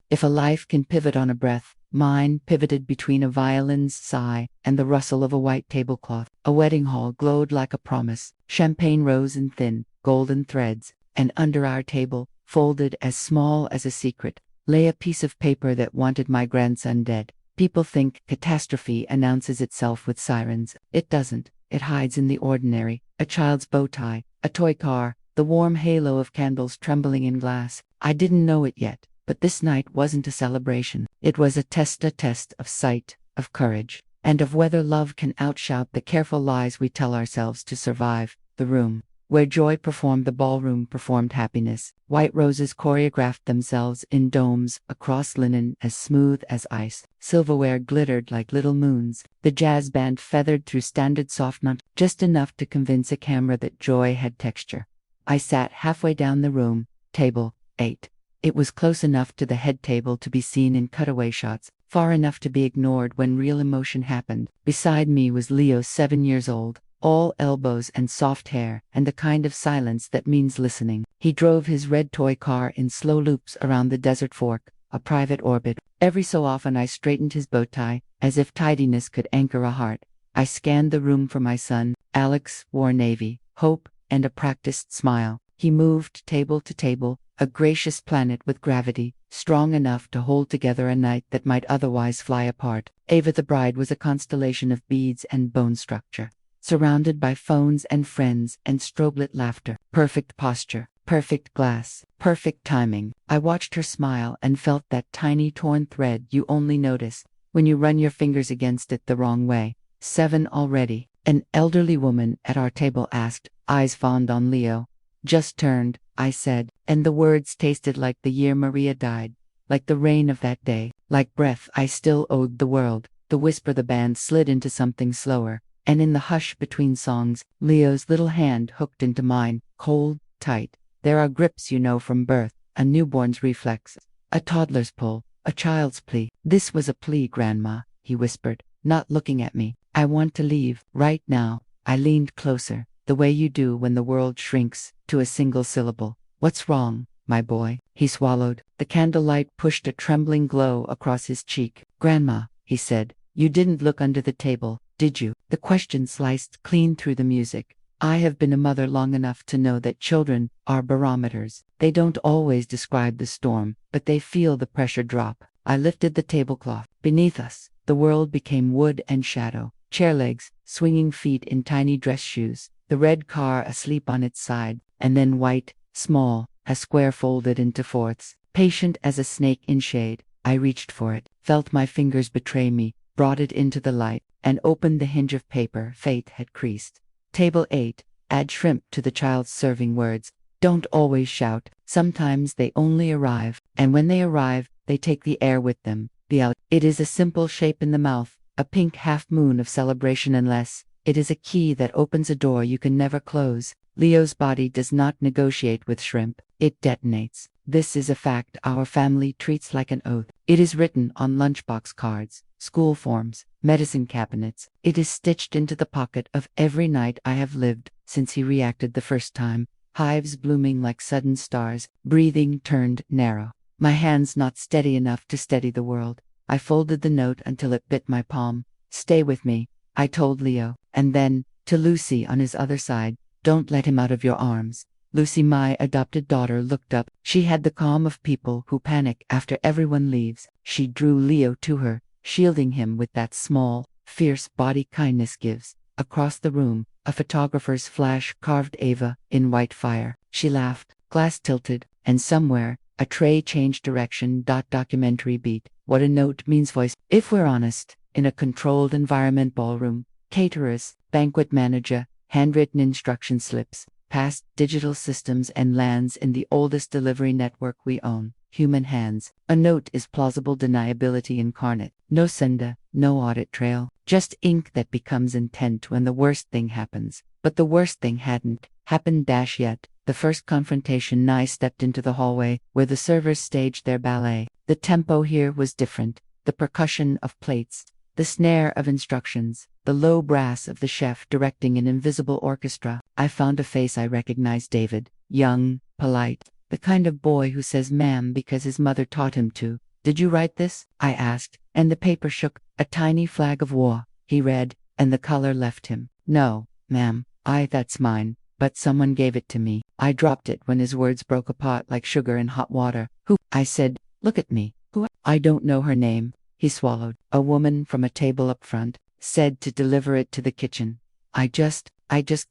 If a life can pivot on a breath, mine pivoted between a violin's sigh and the rustle of a white tablecloth. A wedding hall glowed like a promise. Champagne rose in thin, golden threads, and under our table, folded as small as a secret, lay a piece of paper that wanted my grandson dead. People think catastrophe announces itself with sirens. It doesn't. It hides in the ordinary. A child's bow tie, a toy car, the warm halo of candles trembling in glass. I didn't know it yet, but this night wasn't a celebration. It was a test of sight, of courage, and of whether love can outshout the careful lies we tell ourselves to survive. The room where joy performed, the ballroom performed happiness. White roses choreographed themselves in domes across linen as smooth as ice. Silverware glittered like little moons. The jazz band feathered through standard soft notes, just enough to convince a camera that joy had texture. I sat halfway down the room, table 8. It was close enough to the head table to be seen in cutaway shots, far enough to be ignored when real emotion happened. Beside me was Leo, 7 years old, all elbows and soft hair, and the kind of silence that means listening. He drove his red toy car in slow loops around the desert fork, a private orbit. Every so often I straightened his bow tie, as if tidiness could anchor a heart. I scanned the room for my son. Alex wore navy, hope, and a practiced smile. He moved table to table, a gracious planet with gravity, strong enough to hold together a night that might otherwise fly apart. Ava the bride was a constellation of beads and bone structure, surrounded by phones and friends and strobe-lit laughter. Perfect posture, perfect glass, perfect timing. I watched her smile and felt that tiny torn thread you only notice when you run your fingers against it the wrong way. 7 already. An elderly woman at our table asked, eyes fond on Leo. Just turned, I said, and the words tasted like the year Maria died, like the rain of that day, like breath I still owed the world. The whisper the band slid into something slower, and in the hush between songs, Leo's little hand hooked into mine, cold, tight. There are grips you know from birth, a newborn's reflex, a toddler's pull, a child's plea. This was a plea, Grandma, he whispered, not looking at me. I want to leave, right now. I leaned closer, the way you do when the world shrinks to a single syllable. What's wrong, my boy? He swallowed. The candlelight pushed a trembling glow across his cheek. Grandma, he said, you didn't look under the table, did you? The question sliced clean through the music. I have been a mother long enough to know that children are barometers. They don't always describe the storm, but they feel the pressure drop. I lifted the tablecloth. Beneath us, the world became wood and shadow. Chair legs, swinging feet in tiny dress shoes, the red car asleep on its side, and then white, small, a square folded into fourths. Patient as a snake in shade, I reached for it, felt my fingers betray me, brought it into the light, and opened the hinge of paper fate had creased. Table 8, add shrimp to the child's serving words. Don't always shout, sometimes they only arrive, and when they arrive, they take the air with them. It is a simple shape in the mouth, a pink half-moon of celebration, unless it is a key that opens a door you can never close. Leo's body does not negotiate with shrimp, it detonates. This is a fact our family treats like an oath. It is written on lunchbox cards, school forms, medicine cabinets. It is stitched into the pocket of every night I have lived since he reacted the first time. Hives blooming like sudden stars, breathing turned narrow. My hands not steady enough to steady the world. I folded the note until it bit my palm. Stay with me, I told Leo, and then, to Lucy on his other side, don't let him out of your arms. Lucy, my adopted daughter, looked up. She had the calm of people who panic after everyone leaves. She drew Leo to her, shielding him with that small, fierce body kindness gives. Across the room, a photographer's flash carved Ava in white fire. She laughed, glass tilted, and somewhere, a tray changed direction. Documentary beat. What a note means voice. If we're honest, in a controlled environment, ballroom, caterers, banquet manager, handwritten instruction slips, past digital systems, and lands in the oldest delivery network we own, human hands. A note is plausible deniability incarnate. No sender, no audit trail, just ink that becomes intent when the worst thing happens. But the worst thing hadn't happened yet. The first confrontation, Nye stepped into the hallway where the servers staged their ballet. The tempo here was different. The percussion of plates, the snare of instructions, the low brass of the chef directing an invisible orchestra. I found a face I recognized. David, young, polite, the kind of boy who says ma'am because his mother taught him to. "Did you write this?" I asked, and the paper shook. "A tiny flag of war," he read, and the color left him. "No, ma'am, that's mine, but someone gave it to me." I dropped it when his words broke apart like sugar in hot water. "Who?" I said. "Look at me." "Who?" "I don't know her name." He swallowed. "A woman from a table up front said to deliver it to the kitchen. I just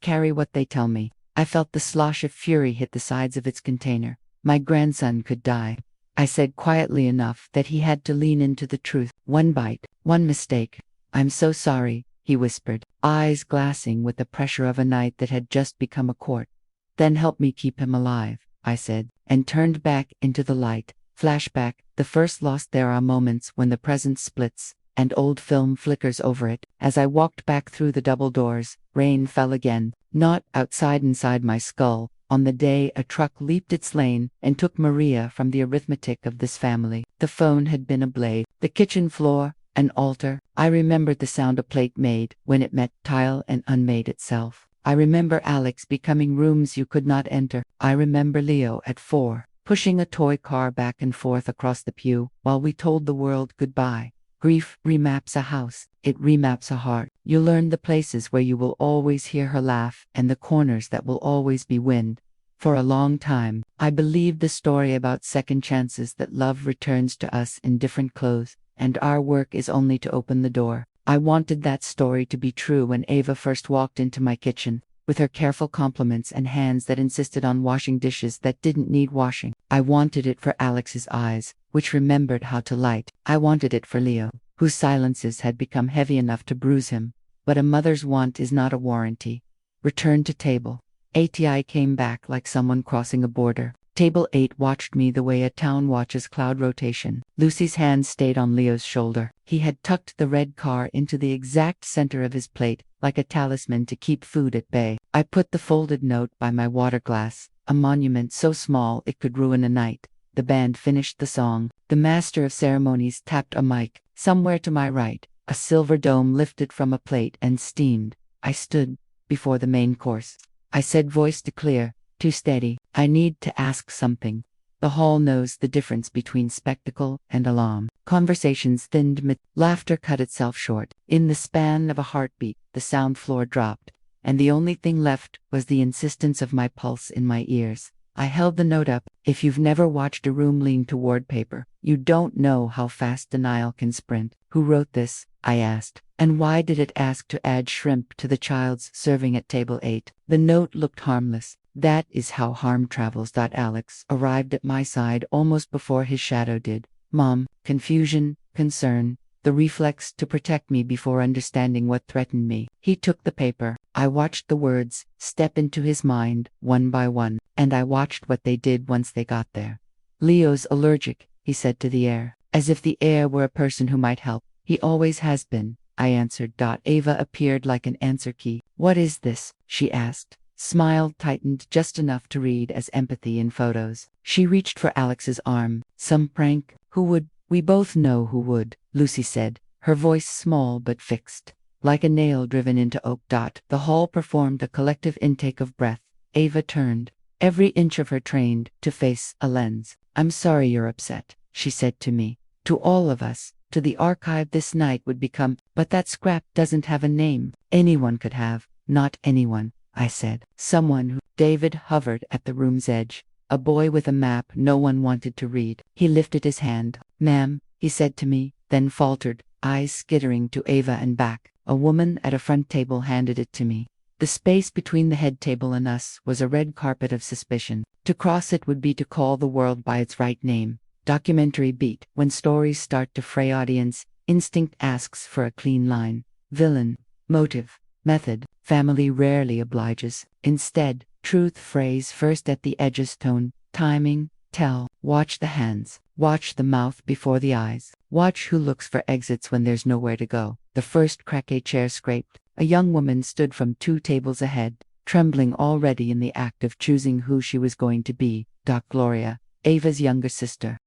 carry what they tell me." I felt the slosh of fury hit the sides of its container. My grandson could die. I said quietly enough that he had to lean into the truth. "One bite, one mistake. I'm so sorry," he whispered, eyes glassing with the pressure of a night that had just become a quart. "Then help me keep him alive," I said, and turned back into the light. Flashback, the first lost. There are moments when the present splits, and old film flickers over it. As I walked back through the double doors, rain fell again, not outside, inside my skull. On the day a truck leaped its lane and took Maria from the arithmetic of this family. The phone had been ablaze. The kitchen floor, an altar. I remembered the sound a plate made when it met tile and unmade itself. I remember Alex becoming rooms you could not enter. I remember Leo at 4, pushing a toy car back and forth across the pew while we told the world goodbye. Grief remaps a house. It remaps a heart. You learn the places where you will always hear her laugh and the corners that will always be wind. For a long time, I believed the story about second chances, that love returns to us in different clothes, and our work is only to open the door. I wanted that story to be true when Ava first walked into my kitchen, with her careful compliments and hands that insisted on washing dishes that didn't need washing. I wanted it for Alex's eyes, which remembered how to light. I wanted it for Leo, whose silences had become heavy enough to bruise him. But a mother's want is not a warranty. Return to table. ATI came back like someone crossing a border. Table 8 watched me the way a town watches cloud rotation. Lucy's hand stayed on Leo's shoulder. He had tucked the red car into the exact center of his plate, like a talisman to keep food at bay. I put the folded note by my water glass, a monument so small it could ruin a night. The band finished the song. The master of ceremonies tapped a mic. Somewhere to my right, a silver dome lifted from a plate and steamed. I stood before the main course. I said, voice to clear, too steady, "I need to ask something." The hall knows the difference between spectacle and alarm. Conversations thinned, laughter cut itself short. In the span of a heartbeat, the sound floor dropped, and the only thing left was the insistence of my pulse in my ears. I held the note up. If you've never watched a room lean toward paper, you don't know how fast denial can sprint. "Who wrote this?" I asked. "And why did it ask to add shrimp to the child's serving at table 8? The note looked harmless. That is how harm travels. Alex arrived at my side almost before his shadow did. Mom, confusion, concern, the reflex to protect me before understanding what threatened me. He took the paper. I watched the words step into his mind, one by one, and I watched what they did once they got there. "Leo's allergic," he said to the air, as if the air were a person who might help. "He always has been," I answered. Ava appeared like an answer key. "What is this?" she asked. Smile tightened just enough to read as empathy in photos. She reached for Alex's arm. "Some prank? Who would?" "We both know who would," Lucy said, her voice small but fixed, like a nail driven into oak. The hall performed a collective intake of breath. Ava turned, every inch of her trained to face a lens. "I'm sorry you're upset," she said to me. "To all of us, to the archive this night would become, but that scrap doesn't have a name. Anyone could have." "Not anyone," I said. "Someone who—" David hovered at the room's edge, a boy with a map no one wanted to read. He lifted his hand. "Ma'am," he said to me, then faltered, eyes skittering to Ava and back. A woman at a front table handed it to me. The space between the head table and us was a red carpet of suspicion. To cross it would be to call the world by its right name. Documentary beat. When stories start to fray, audience instinct asks for a clean line. Villain, motive, method. Family rarely obliges. Instead, truth frays first at the edges. Tone, timing, tell. Watch the hands. Watch the mouth before the eyes. Watch who looks for exits when there's nowhere to go. The first crack, a chair scraped. A young woman stood from 2 tables ahead, trembling already in the act of choosing who she was going to be. Gloria, Ava's younger sister.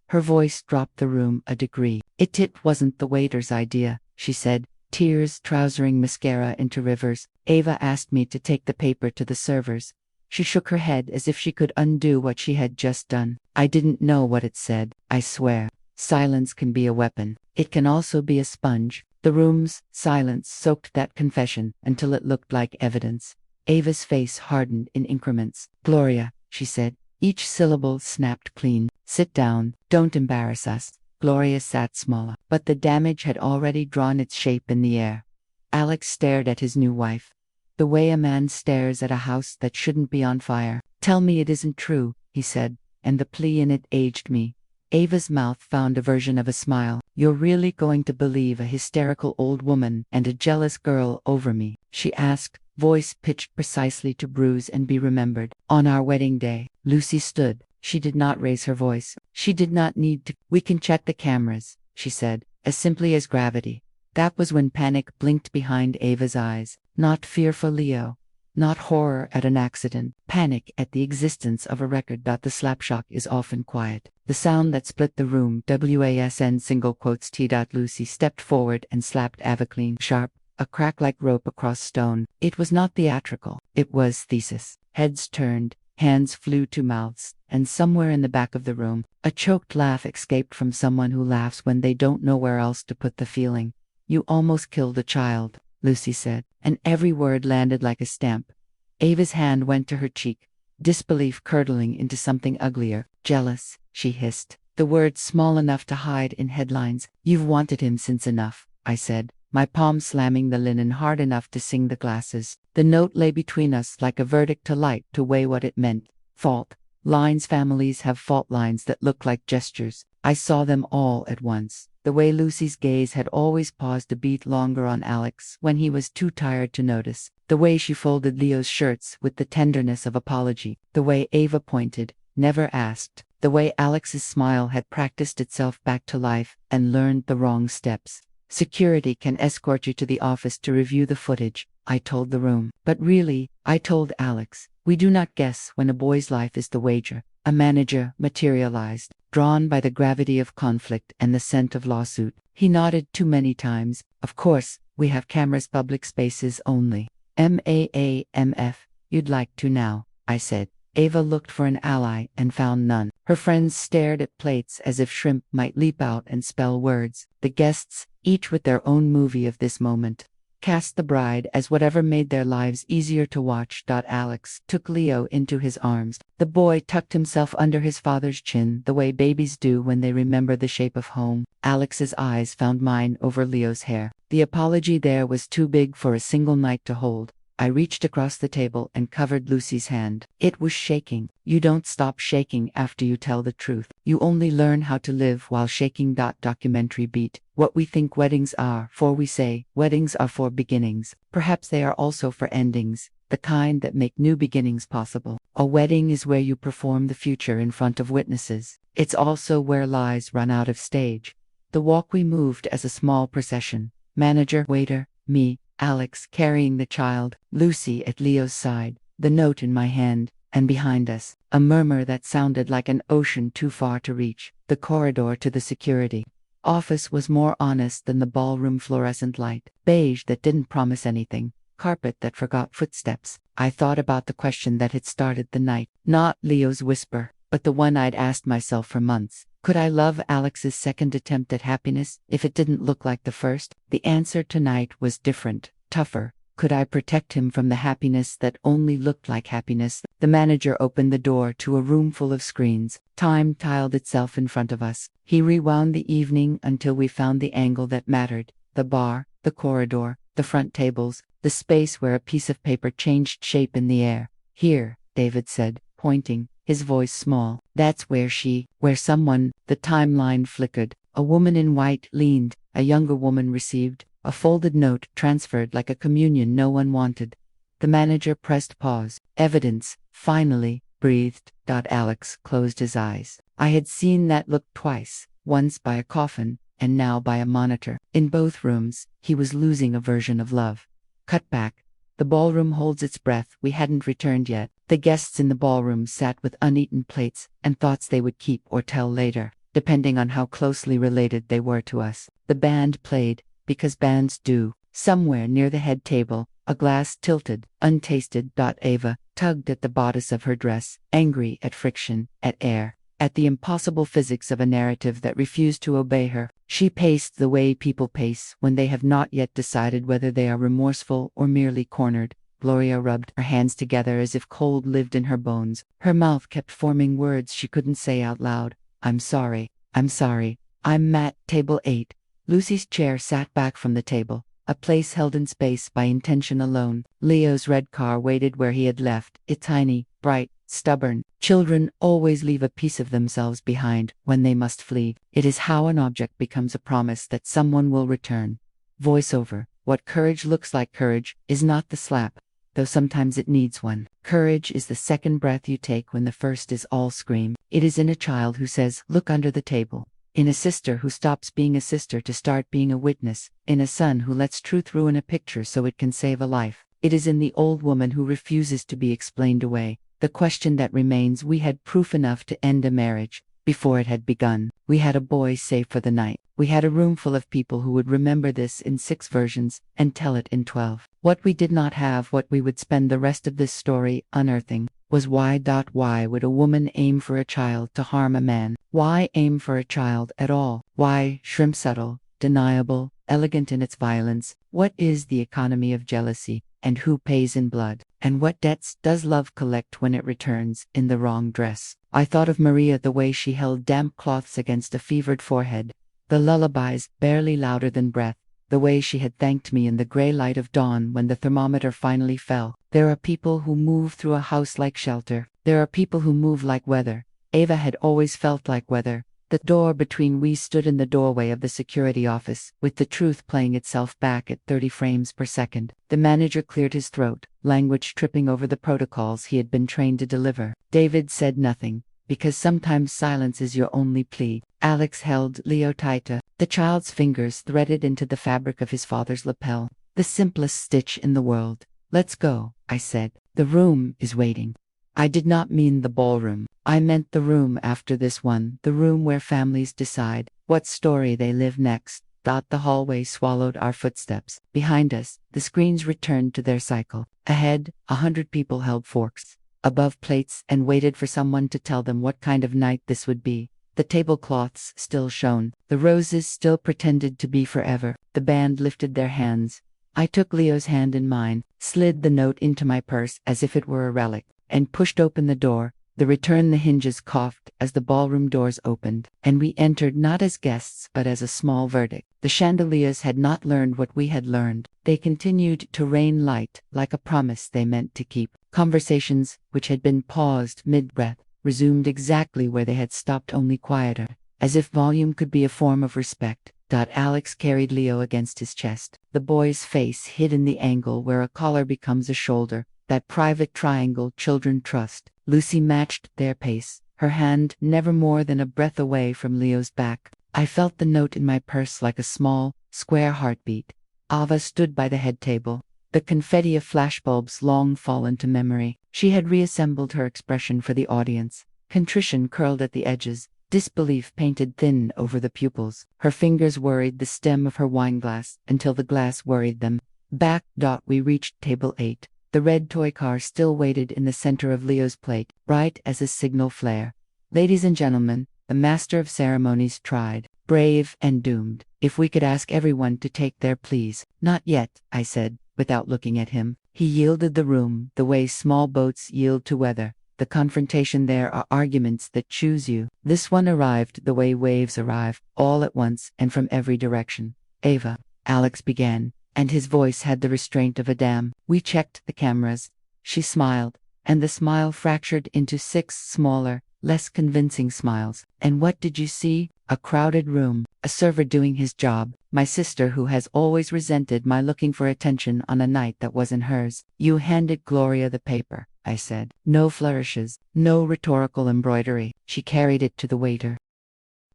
Her voice dropped the room a degree. It wasn't the waiter's idea," she said, tears trousering mascara into rivers. "Ava asked me to take the paper to the servers." She shook her head as if she could undo what she had just done. "I didn't know what it said, I swear." Silence can be a weapon. It can also be a sponge. The room's silence soaked that confession until it looked like evidence. Ava's face hardened in increments. Gloria, she said. Each syllable snapped clean. Sit down. Don't embarrass us. Gloria sat smaller, but the damage had already drawn its shape in the air. Alex stared at his new wife. The way a man stares at a house that shouldn't be on fire. Tell me it isn't true, he said, and the plea in it aged me. Ava's mouth found a version of a smile. You're really going to believe a hysterical old woman and a jealous girl over me? She asked, voice pitched precisely to bruise and be remembered. On our wedding day, Lucy stood. She did not raise her voice. She did not need to. We can check the cameras, she said, as simply as gravity. That was when panic blinked behind Ava's eyes. Not fear for Leo. Not horror at an accident. Panic at the existence of a record. The slapshot is often quiet. The sound that split the room. WASN single quotes T. Lucy stepped forward and slapped Ava clean. Sharp. A crack like rope across stone. It was not theatrical. It was thesis. Heads turned. Hands flew to mouths. And somewhere in the back of the room, a choked laugh escaped from someone who laughs when they don't know where else to put the feeling. You almost killed a child, Lucy said, and every word landed like a stamp. Ava's hand went to her cheek, disbelief curdling into something uglier. Jealous, she hissed, the word small enough to hide in headlines. You've wanted him since enough, I said, my palm slamming the linen hard enough to sing the glasses. The note lay between us like a verdict to light to weigh what it meant. Fault lines. Families have fault lines that look like gestures. I saw them all at once. The way Lucy's gaze had always paused a beat longer on Alex when he was too tired to notice. The way she folded Leo's shirts with the tenderness of apology. The way Ava pointed, never asked. The way Alex's smile had practiced itself back to life and learned the wrong steps. Security can escort you to the office to review the footage, I told the room. But really, I told Alex, we do not guess when a boy's life is the wager. A manager materialized, drawn by the gravity of conflict and the scent of lawsuit. He nodded too many times. Of course, we have cameras, public spaces only. MAAMF, you'd like to now, I said. Ava looked for an ally and found none. Her friends stared at plates as if shrimp might leap out and spell words. The guests, each with their own movie of this moment, cast the bride as whatever made their lives easier to watch. Alex took Leo into his arms. The boy tucked himself under his father's chin the way babies do when they remember the shape of home. Alex's eyes found mine over Leo's hair. The apology there was too big for a single night to hold. I reached across the table and covered Lucy's hand. It was shaking. You don't stop shaking after you tell the truth. You only learn how to live while shaking. Documentary beat. What we think weddings are for, we say, weddings are for beginnings. Perhaps they are also for endings, the kind that make new beginnings possible. A wedding is where you perform the future in front of witnesses. It's also where lies run out of stage. The walkway moved as a small procession. Manager, waiter, me, Alex carrying the child, Lucy at Leo's side, the note in my hand, and behind us, a murmur that sounded like an ocean too far to reach. The corridor to the security office was more honest than the ballroom fluorescent light. Beige that didn't promise anything. Carpet that forgot footsteps. I thought about the question that had started the night. Not Leo's whisper, but the one I'd asked myself for months. Could I love Alex's second attempt at happiness if it didn't look like the first? The answer tonight was different, tougher. Could I protect him from the happiness that only looked like happiness? The manager opened the door to a room full of screens. Time tiled itself in front of us. He rewound the evening until we found the angle that mattered. The bar, the corridor, the front tables, the space where a piece of paper changed shape in the air. Here, David said, pointing, his voice small. That's where someone, the timeline flickered. A woman in white leaned, a younger woman received. A folded note transferred like a communion no one wanted. The manager pressed pause. Evidence, finally, breathed. Alex closed his eyes. I had seen that look twice, once by a coffin, and now by a monitor. In both rooms, he was losing a version of love. Cut back. The ballroom holds its breath. We hadn't returned yet. The guests in the ballroom sat with uneaten plates and thoughts they would keep or tell later, depending on how closely related they were to us. The band played, because bands do. Somewhere near the head table, a glass tilted, untasted. Ava tugged at the bodice of her dress, angry at friction, at air. at the impossible physics of a narrative that refused to obey her. She paced the way people pace when they have not yet decided whether they are remorseful or merely cornered. Gloria rubbed her hands together as if cold lived in her bones. Her mouth kept forming words she couldn't say out loud. I'm sorry. I'm sorry. I'm Matt. Table 8. Lucy's chair sat back from the table, a place held in space by intention alone. Leo's red car waited where he had left it, tiny, bright, stubborn. Children always leave a piece of themselves behind when they must flee. It is how an object becomes a promise that someone will return. Voiceover. What courage looks like. Courage is not the slap, though sometimes it needs one. Courage is the second breath you take when the first is all scream. It is in a child who says, "Look under the table." In a sister who stops being a sister to start being a witness. In a son who lets truth ruin a picture so it can save a life. It is in the old woman who refuses to be explained away. The question that remains: we had proof enough to end a marriage before it had begun. We had a boy safe for the night. We had a room full of people who would remember this in 6 versions and tell it in 12. What we did not have, what we would spend the rest of this story unearthing, was why. Why would a woman aim for a child to harm a man? Why aim for a child at all? Why shrimp subtle, deniable, elegant in its violence? What is the economy of jealousy, and who pays in blood? And what debts does love collect when it returns in the wrong dress? I thought of Maria, the way she held damp cloths against a fevered forehead, the lullabies barely louder than breath, the way she had thanked me in the gray light of dawn when the thermometer finally fell. There are people who move through a house like shelter. There are people who move like weather. Ava had always felt like weather. The door between we stood in the doorway of the security office, with the truth playing itself back at 30 frames per second. The manager cleared his throat, language tripping over the protocols he had been trained to deliver. David said nothing, because sometimes silence is your only plea. Alex held Leo tighter, the child's fingers threaded into the fabric of his father's lapel. The simplest stitch in the world. Let's go, I said. The room is waiting. I did not mean the ballroom. I meant the room after this one, the room where families decide what story they live next. The hallway swallowed our footsteps. Behind us, the screens returned to their cycle. Ahead, 100 people held forks above plates and waited for someone to tell them what kind of night this would be. The tablecloths still shone. The roses still pretended to be forever. The band lifted their hands. I took Leo's hand in mine, slid the note into my purse as if it were a relic, and pushed open the door. The hinges coughed as the ballroom doors opened, and we entered not as guests but as a small verdict. The chandeliers had not learned what we had learned. They continued to rain light, like a promise they meant to keep. Conversations, which had been paused mid-breath, resumed exactly where they had stopped, only quieter, as if volume could be a form of respect. Alex carried Leo against his chest, the boy's face hid in the angle where a collar becomes a shoulder, that private triangle children trust. Lucy matched their pace, her hand never more than a breath away from Leo's back. I felt the note in my purse like a small, square heartbeat. Ava stood by the head table, the confetti of flashbulbs long fallen to memory. She had reassembled her expression for the audience. Contrition curled at the edges, disbelief painted thin over the pupils. Her fingers worried the stem of her wineglass until the glass worried them. Back. We reached table 8. The red toy car still waited in the center of Leo's plate, bright as a signal flare. Ladies and gentlemen, the master of ceremonies tried, brave and doomed. If we could ask everyone to take their pleas. Not yet, I said, without looking at him. He yielded the room, the way small boats yield to weather. The confrontation there are arguments that choose you. This one arrived the way waves arrive, all at once and from every direction. Ava, Alex began, and his voice had the restraint of a dam. We checked the cameras. She smiled, and the smile fractured into 6 smaller, less convincing smiles. And what did you see? A crowded room, a server doing his job, my sister who has always resented my looking for attention on a night that wasn't hers. You handed Gloria the paper, I said. No flourishes, no rhetorical embroidery. She carried it to the waiter.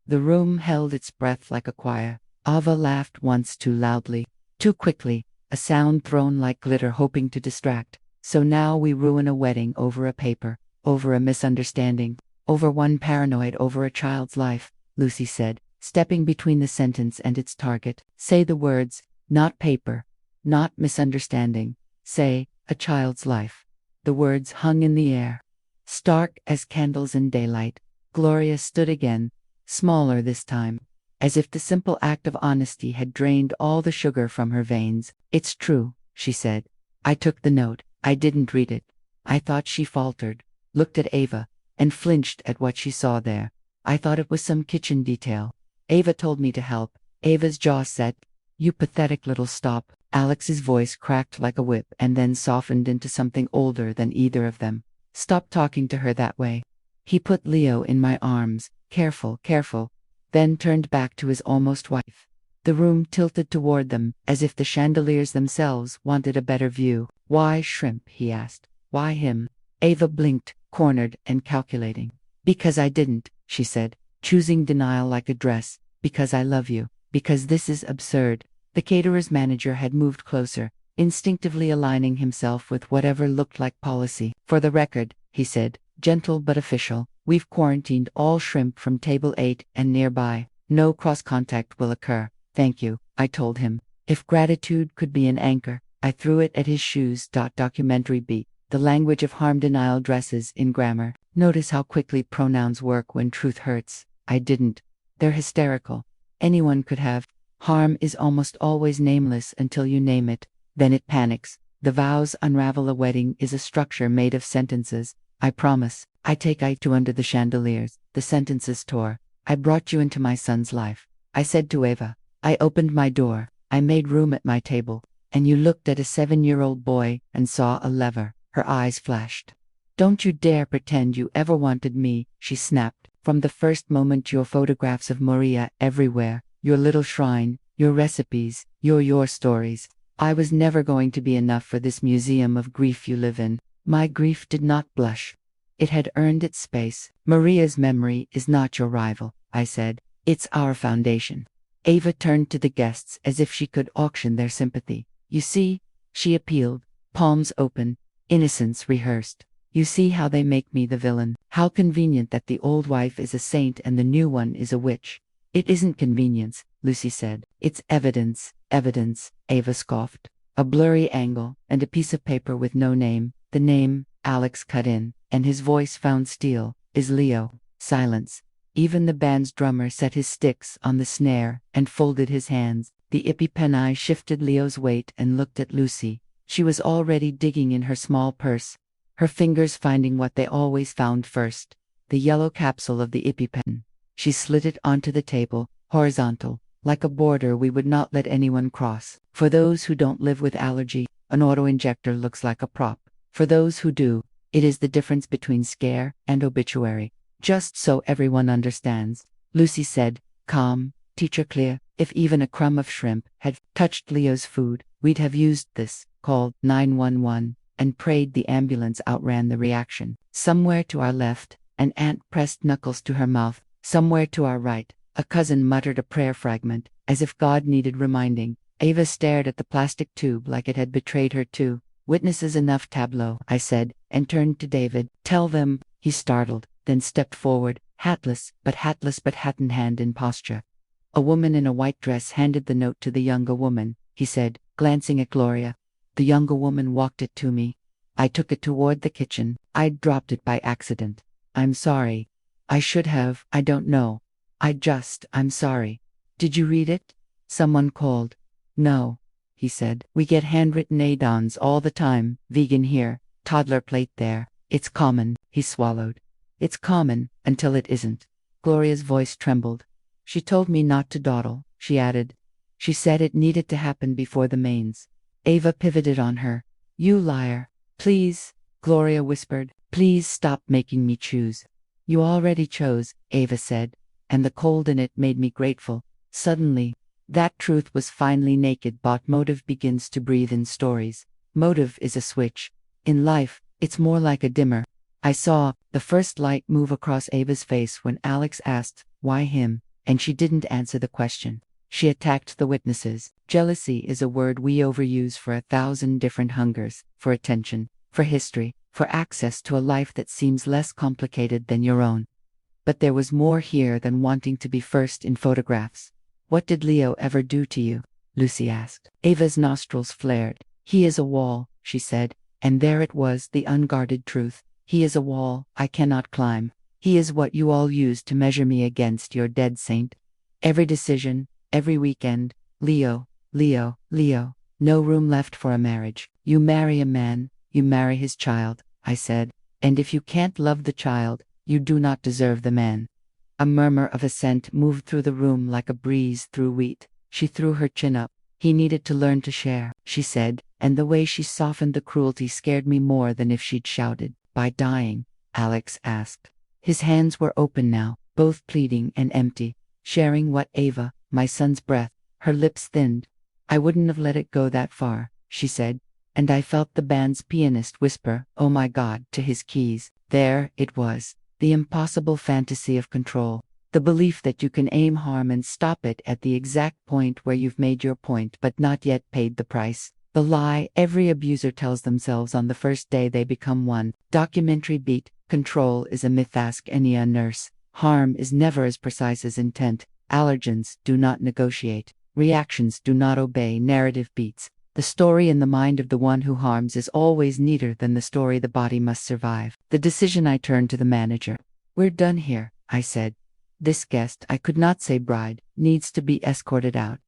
The room held its breath like a choir. Ava laughed once too loudly, too quickly, a sound thrown like glitter hoping to distract. So now we ruin a wedding over a paper, over a misunderstanding, over one paranoid over a child's life, Lucy said, stepping between the sentence and its target. Say the words, not paper, not misunderstanding. Say, a child's life. The words hung in the air, stark as candles in daylight. Gloria stood again, smaller this time, as if the simple act of honesty had drained all the sugar from her veins. It's true, she said. I took the note. I didn't read it. I thought she faltered, looked at Ava, and flinched at what she saw there. I thought it was some kitchen detail. Ava told me to help. Ava's jaw set. You pathetic little stop. Alex's voice cracked like a whip and then softened into something older than either of them. Stop talking to her that way. He put Leo in my arms. Careful, careful. Then turned back to his almost wife. The room tilted toward them, as if the chandeliers themselves wanted a better view. Why shrimp? He asked. Why him? Ava blinked, cornered and calculating. Because I didn't, she said, choosing denial like a dress. Because I love you. Because this is absurd. The caterer's manager had moved closer, instinctively aligning himself with whatever looked like policy. For the record, he said, gentle but official, we've quarantined all shrimp from table 8 and nearby. No cross-contact will occur. Thank you, I told him. If gratitude could be an anchor, I threw it at his shoes. Documentary beat. The language of harm denial dresses in grammar. Notice how quickly pronouns work when truth hurts. I didn't. They're hysterical. Anyone could have. Harm is almost always nameless until you name it. Then it panics. The vows unravel. A wedding is a structure made of sentences. I promise. I take I to under the chandeliers. The sentences tore. I brought you into my son's life. I said to Ava. I opened my door. I made room at my table. And you looked at a 7-year-old boy and saw a lever. Her eyes flashed. Don't you dare pretend you ever wanted me, she snapped. From the first moment your photographs of Maria everywhere. Your little shrine, your recipes, your stories. I was never going to be enough for this museum of grief you live in. My grief did not blush. It had earned its space. Maria's memory is not your rival, I said. It's our foundation. Ava turned to the guests as if she could auction their sympathy. You see, she appealed, palms open, innocence rehearsed. You see how they make me the villain. How convenient that the old wife is a saint and the new one is a witch. It isn't convenience, Lucy said. It's evidence, evidence, Ava scoffed. A blurry angle, and a piece of paper with no name. The name, Alex cut in, and his voice found steel, is Leo. Silence. Even the band's drummer set his sticks on the snare and folded his hands. The epipenni shifted Leo's weight and looked at Lucy. She was already digging in her small purse, her fingers finding what they always found first, the yellow capsule of the EpiPen. She slid it onto the table, horizontal, like a border we would not let anyone cross. For those who don't live with allergy, an autoinjector looks like a prop. For those who do, it is the difference between scare and obituary. Just so everyone understands, Lucy said, calm, teacher clear. If even a crumb of shrimp had touched Leo's food, we'd have used this, called 911, and prayed the ambulance outran the reaction. Somewhere to our left, an aunt pressed knuckles to her mouth. Somewhere to our right, a cousin muttered a prayer fragment, as if God needed reminding. Ava stared at the plastic tube like it had betrayed her too. Witnesses enough tableau, I said, and turned to David. Tell them, he startled, then stepped forward, hatless, but hat in hand in posture. A woman in a white dress handed the note to the younger woman, he said, glancing at Gloria. The younger woman walked it to me. I took it toward the kitchen. I'd dropped it by accident. I'm sorry. I should have, I don't know. I'm sorry. Did you read it? Someone called. No, he said. We get handwritten add-ons all the time. Vegan here, toddler plate there. It's common, he swallowed. It's common, until it isn't. Gloria's voice trembled. She told me not to dawdle, she added. She said it needed to happen before the mains. Ava pivoted on her. You liar. Please, Gloria whispered. Please stop making me choose. You already chose, Ava said, and the cold in it made me grateful. Suddenly, that truth was finally naked. But motive begins to breathe in stories. Motive is a switch. In life, it's more like a dimmer. I saw the first light move across Ava's face when Alex asked, why him? And she didn't answer the question. She attacked the witnesses. Jealousy is a word we overuse for 1,000 different hungers, for attention, for history, for access to a life that seems less complicated than your own. But there was more here than wanting to be first in photographs. What did Leo ever do to you? Lucy asked. Ava's nostrils flared. He is a wall, she said, and there it was, the unguarded truth. He is a wall I cannot climb. He is what you all use to measure me against your dead saint. Every decision, every weekend, Leo, Leo, Leo. No room left for a marriage. You marry a man, you marry his child, I said. And if you can't love the child, you do not deserve the man. A murmur of assent moved through the room like a breeze through wheat. She threw her chin up. He needed to learn to share, she said, and the way she softened the cruelty scared me more than if she'd shouted. By dying? Alex asked. His hands were open now, both pleading and empty. Sharing what, Ava? My son's breath. Her lips thinned. I wouldn't have let it go that far, she said, and I felt the band's pianist whisper, "Oh my God," to his keys. There it was, the impossible fantasy of control. The belief that you can aim harm and stop it at the exact point where you've made your point but not yet paid the price. The lie every abuser tells themselves on the first day they become one. Documentary beat, control is a myth, ask any nurse. Harm is never as precise as intent. Allergens do not negotiate. Reactions do not obey narrative beats. The story in the mind of the one who harms is always neater than the story the body must survive. The decision. I turned to the manager. We're done here, I said. This guest, I could not say bride, needs to be escorted out.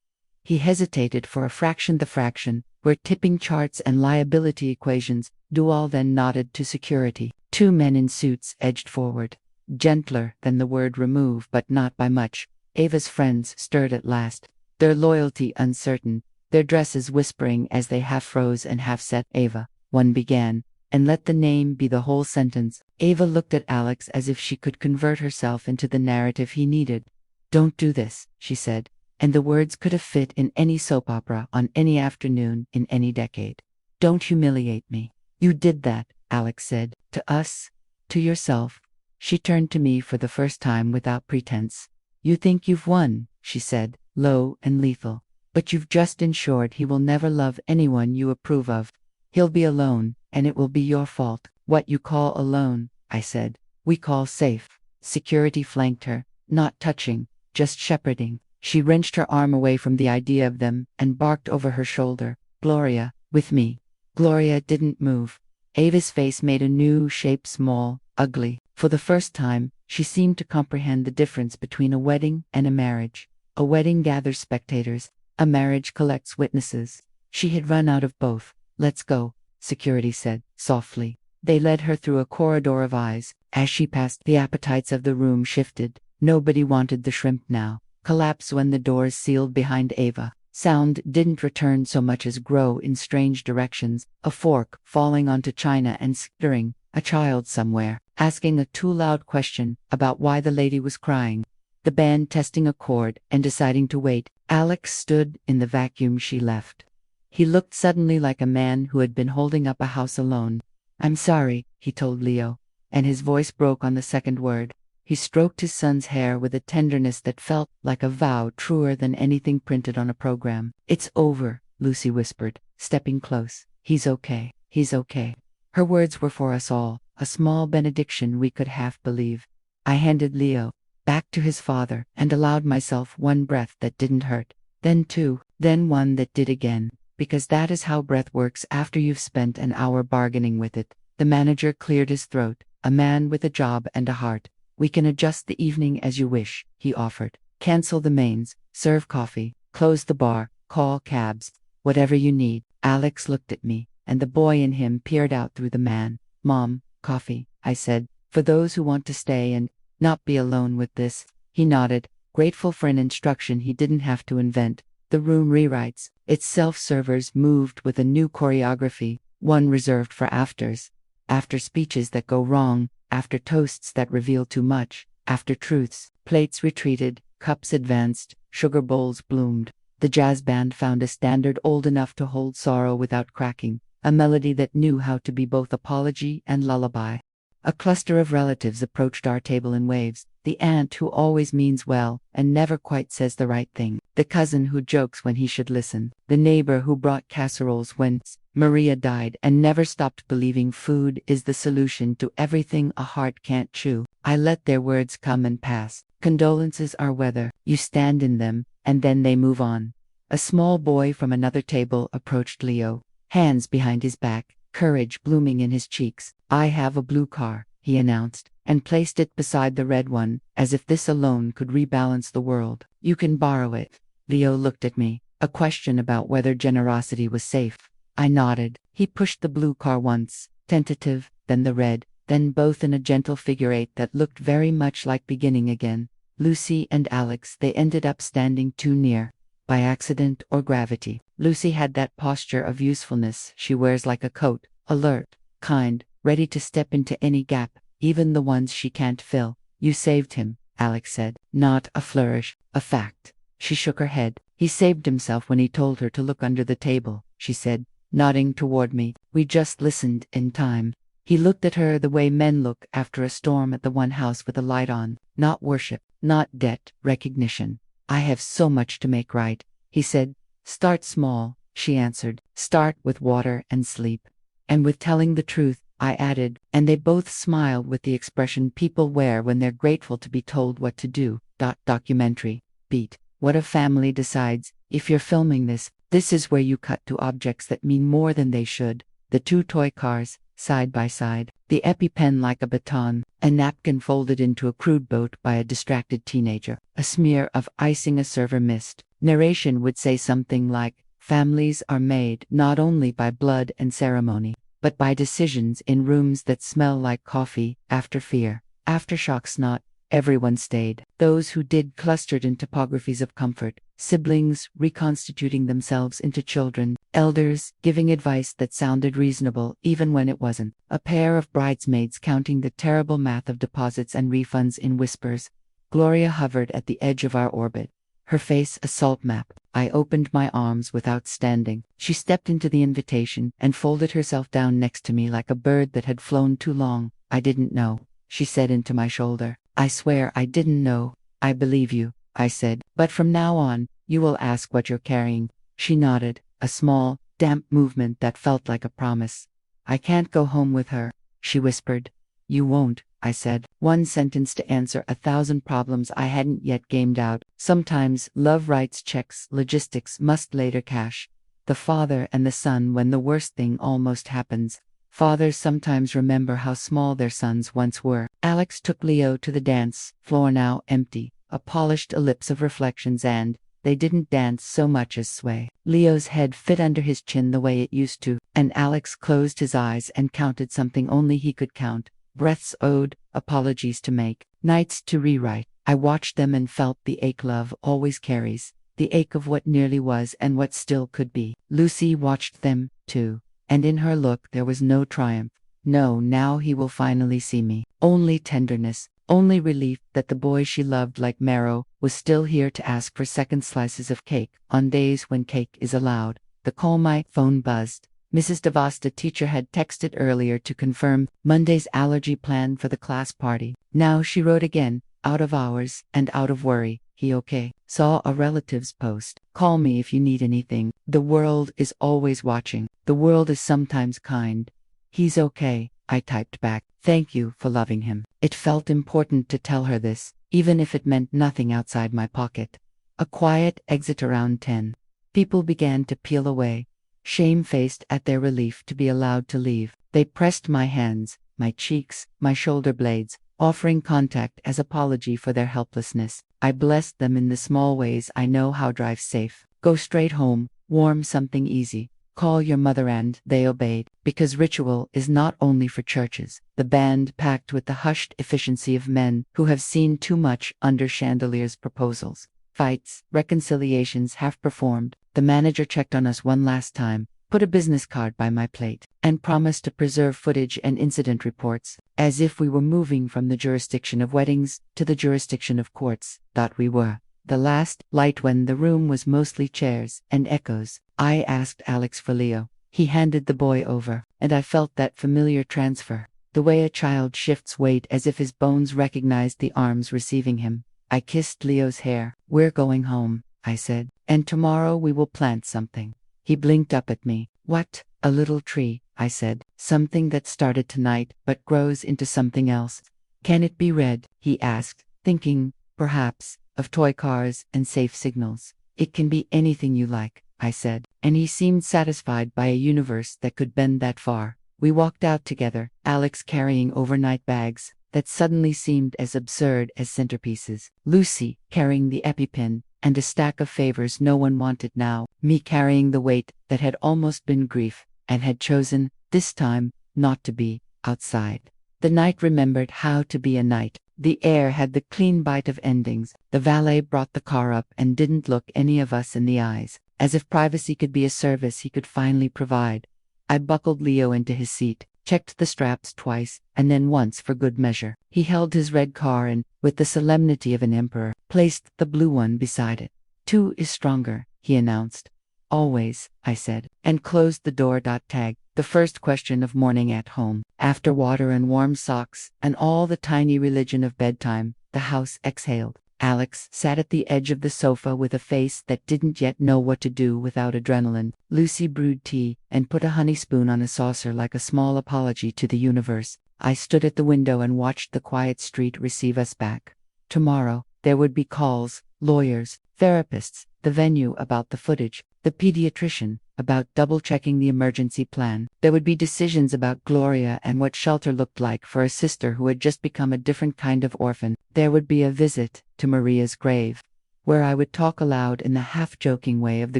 He hesitated for a fraction. The fraction, where tipping charts and liability equations, Dual then nodded to security. Two men in suits edged forward. Gentler than the word remove, but not by much. Ava's friends stirred at last, their loyalty uncertain, their dresses whispering as they half froze and half set. Ava, one began, and let the name be the whole sentence. Ava looked at Alex as if she could convert herself into the narrative he needed. Don't do this, she said, and the words could have fit in any soap opera on any afternoon in any decade. Don't humiliate me. You did that, Alex said, to us, to yourself. She turned to me for the first time without pretense. You think you've won, she said, low and lethal, but you've just ensured he will never love anyone you approve of. He'll be alone, and it will be your fault. What you call alone, I said, we call safe. Security flanked her, not touching, just shepherding. She wrenched her arm away from the idea of them and barked over her shoulder, Gloria, with me. Gloria didn't move. Ava's face made a new shape, small, ugly. For the first time, she seemed to comprehend the difference between a wedding and a marriage. A wedding gathers spectators, a marriage collects witnesses. She had run out of both. Let's go, security said, softly. They led her through a corridor of eyes. As she passed, the appetites of the room shifted. Nobody wanted the shrimp now. Collapse when the doors sealed behind Ava. Sound didn't return so much as grow in strange directions, a fork falling onto china and skittering, a child somewhere, asking a too loud question about why the lady was crying. The band testing a chord and deciding to wait. Alex stood in the vacuum she left. He looked suddenly like a man who had been holding up a house alone. I'm sorry, he told Leo, and his voice broke on the second word. He stroked his son's hair with a tenderness that felt like a vow truer than anything printed on a program. It's over, Lucy whispered, stepping close. He's okay. He's okay. Her words were for us all, a small benediction we could half believe. I handed Leo back to his father and allowed myself one breath that didn't hurt, then two, then one that did again, because that is how breath works after you've spent an hour bargaining with it. The manager cleared his throat, a man with a job and a heart. We can adjust the evening as you wish, he offered. Cancel the mains, serve coffee, close the bar, call cabs, whatever you need. Alex looked at me, and the boy in him peered out through the man. Mom, coffee, I said, for those who want to stay and not be alone with this. He nodded, grateful for an instruction he didn't have to invent. The room rewrites. Its self-servers moved with a new choreography, one reserved for afters. After speeches that go wrong, after toasts that reveal too much, after truths. Plates retreated, cups advanced, sugar bowls bloomed. The jazz band found a standard old enough to hold sorrow without cracking, a melody that knew how to be both apology and lullaby. A cluster of relatives approached our table in waves, the aunt who always means well and never quite says the right thing, the cousin who jokes when he should listen, the neighbor who brought casseroles when Maria died and never stopped believing food is the solution to everything a heart can't chew. I let their words come and pass. Condolences are weather. You stand in them, and then they move on. A small boy from another table approached Leo, hands behind his back, courage blooming in his cheeks. I have a blue car, he announced. and placed it beside the red one, as if this alone could rebalance the world. You can borrow it. Leo looked at me, a question about whether generosity was safe. I nodded. He pushed the blue car once, tentative, then the red, then both in a gentle figure eight that looked very much like beginning again. Lucy and Alex, they ended up standing too near. By accident or gravity. Lucy had that posture of usefulness she wears like a coat, alert, kind, ready to step into any gap, even the ones she can't fill. You saved him, Alex said. Not a flourish, a fact. She shook her head. He saved himself when he told her to look under the table, she said, nodding toward me. We just listened in time. He looked at her the way men look after a storm at the one house with the light on. Not worship, not debt, recognition. I have so much to make right, he said. Start small, she answered. Start with water and sleep. And with telling the truth, I added, and they both smiled with the expression people wear when they're grateful to be told what to do. Documentary. Beat. What a family decides. If you're filming this, this is where you cut to objects that mean more than they should. The two toy cars, side by side, the EpiPen like a baton, a napkin folded into a crude boat by a distracted teenager, a smear of icing a server missed. Narration would say something like, families are made not only by blood and ceremony, but by decisions in rooms that smell like coffee. After fear, aftershocks not, everyone stayed. Those who did clustered in topographies of comfort, siblings reconstituting themselves into children, elders giving advice that sounded reasonable even when it wasn't, a pair of bridesmaids counting the terrible math of deposits and refunds in whispers. Gloria hovered at the edge of our orbit, her face a salt map. I opened my arms without standing. She stepped into the invitation and folded herself down next to me like a bird that had flown too long. I didn't know, she said into my shoulder. I swear I didn't know. I believe you, I said. But from now on, you will ask what you're carrying. She nodded, a small, damp movement that felt like a promise. I can't go home with her, she whispered. You won't, I said. One sentence to answer 1,000 problems I hadn't yet gamed out. Sometimes love writes checks, logistics must later cash. The father and the son when the worst thing almost happens. Fathers sometimes remember how small their sons once were. Alex took Leo to the dance floor, now empty, a polished ellipse of reflections, and they didn't dance so much as sway. Leo's head fit under his chin the way it used to, and Alex closed his eyes and counted something only he could count. Breaths owed, apologies to make, nights to rewrite. I watched them and felt the ache love always carries, the ache of what nearly was and what still could be. Lucy watched them, too. And in her look there was no triumph. No, now he will finally see me. Only tenderness, only relief that the boy she loved like marrow was still here to ask for second slices of cake on days when cake is allowed. The call my phone buzzed. Mrs. DeVasta teacher had texted earlier to confirm Monday's allergy plan for the class party. Now she wrote again, out of hours and out of worry. He okay. Saw a relative's post. Call me if you need anything. The world is always watching. The world is sometimes kind. He's okay, I typed back. Thank you for loving him. It felt important to tell her this, even if it meant nothing outside my pocket. A quiet exit around 10. People began to peel away, shamefaced at their relief to be allowed to leave. They pressed my hands, my cheeks, my shoulder blades, offering contact as apology for their helplessness. I blessed them in the small ways I know how. Drive safe. Go straight home, warm something easy. Call your mother, and they obeyed, because ritual is not only for churches. The band packed with the hushed efficiency of men who have seen too much under chandeliers. Proposals, fights, reconciliations half performed. The manager checked on us one last time, put a business card by my plate, and promised to preserve footage and incident reports, as if we were moving from the jurisdiction of weddings to the jurisdiction of courts. Thought we were. The last light when the room was mostly chairs and echoes. I asked Alex for Leo. He handed the boy over, and I felt that familiar transfer, the way a child shifts weight as if his bones recognized the arms receiving him. I kissed Leo's hair. We're going home, I said, and tomorrow we will plant something. He blinked up at me. What? A little tree, I said. Something that started tonight but grows into something else. Can it be red? He asked, thinking, perhaps, of toy cars and safe signals. It can be anything you like, I said, and he seemed satisfied by a universe that could bend that far. We walked out together, Alex carrying overnight bags, that suddenly seemed as absurd as centerpieces. Lucy, carrying the EpiPen, and a stack of favors no one wanted now. Me carrying the weight that had almost been grief, and had chosen, this time, not to be outside. The night remembered how to be a night. The air had the clean bite of endings. The valet brought the car up and didn't look any of us in the eyes, as if privacy could be a service he could finally provide. I buckled Leo into his seat, checked the straps twice, and then once for good measure. He held his red car and, with the solemnity of an emperor, placed the blue one beside it. "Two is stronger," he announced. "Always," I said, and closed the door. Tag. The first question of morning at home. After water and warm socks, and all the tiny religion of bedtime, the house exhaled. Alex sat at the edge of the sofa with a face that didn't yet know what to do without adrenaline. Lucy brewed tea and put a honey spoon on a saucer like a small apology to the universe. I stood at the window and watched the quiet street receive us back. Tomorrow, there would be calls, lawyers, therapists, the venue about the footage, the pediatrician about double-checking the emergency plan. There would be decisions about Gloria and what shelter looked like for a sister who had just become a different kind of orphan. There would be a visit to Maria's grave, where I would talk aloud in the half-joking way of the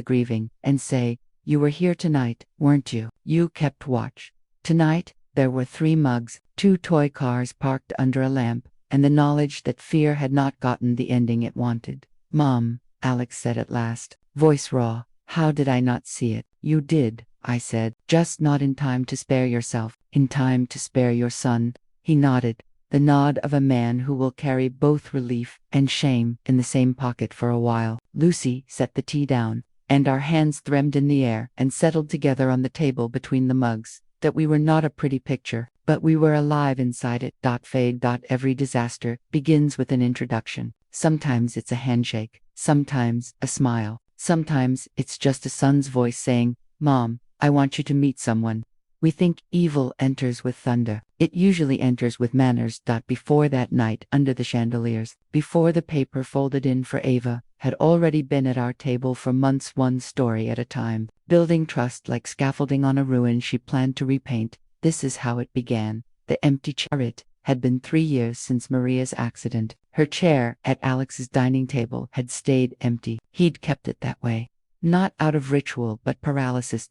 grieving, and say, "You were here tonight, weren't you? You kept watch." Tonight, there were 3 mugs, 2 toy cars parked under a lamp, and the knowledge that fear had not gotten the ending it wanted. "Mom," Alex said at last, voice raw, "how did I not see it?" "You did," I said, "just not in time to spare yourself, in time to spare your son." He nodded, the nod of a man who will carry both relief and shame in the same pocket for a while. Lucy set the tea down, and our hands thrummed in the air and settled together on the table between the mugs. That we were not a pretty picture, but we were alive inside it. Fade. Every disaster begins with an introduction. Sometimes it's a handshake, sometimes a smile, sometimes it's just a son's voice saying, "Mom, I want you to meet someone." We think evil enters with thunder. It usually enters with manners. Before that night under the chandeliers, before the paper folded in for Ava, had already been at our table for months, one story at a time, building trust like scaffolding on a ruin she planned to repaint. This is how it began. The empty chair. It had been 3 years since Maria's accident. Her chair at Alex's dining table had stayed empty. He'd kept it that way. Not out of ritual but paralysis.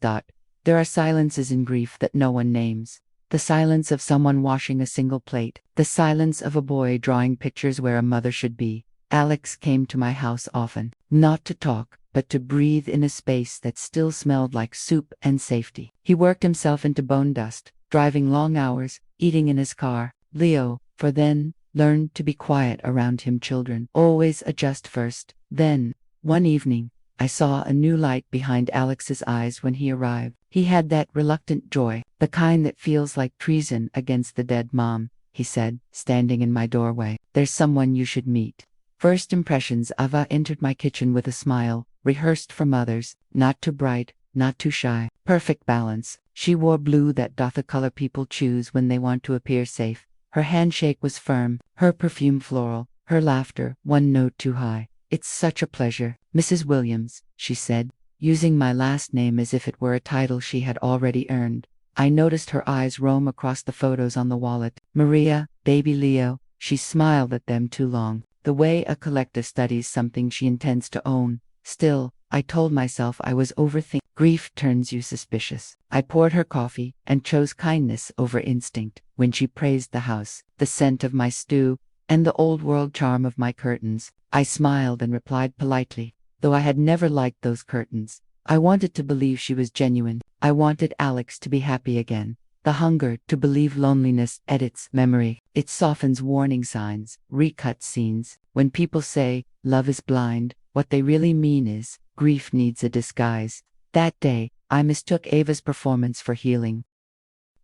There are silences in grief that no one names. The silence of someone washing a single plate. The silence of a boy drawing pictures where a mother should be. Alex came to my house often, not to talk, but to breathe in a space that still smelled like soup and safety. He worked himself into bone dust, driving long hours, eating in his car. Leo, for then, learned to be quiet around him. Children always adjust first. Then, one evening, I saw a new light behind Alex's eyes when he arrived. He had that reluctant joy, the kind that feels like treason against the dead. "Mom," he said, standing in my doorway, "there's someone you should meet." First impressions. Ava entered my kitchen with a smile, rehearsed from others, not too bright, not too shy, perfect balance. She wore blue, that doth the color people choose when they want to appear safe. Her handshake was firm, her perfume floral, her laughter one note too high. "It's such a pleasure, Mrs. Williams," she said, using my last name as if it were a title she had already earned. I noticed her eyes roam across the photos on the wallet. Maria, baby Leo. She smiled at them too long, the way a collector studies something she intends to own. Still, I told myself I was overthinking. Grief turns you suspicious. I poured her coffee and chose kindness over instinct. When she praised the house, the scent of my stew, and the old-world charm of my curtains, I smiled and replied politely, though I had never liked those curtains. I wanted to believe she was genuine. I wanted Alex to be happy again. The hunger to believe loneliness edits memory. It softens warning signs, recut scenes. When people say, "Love is blind," what they really mean is, grief needs a disguise. That day, I mistook Ava's performance for healing.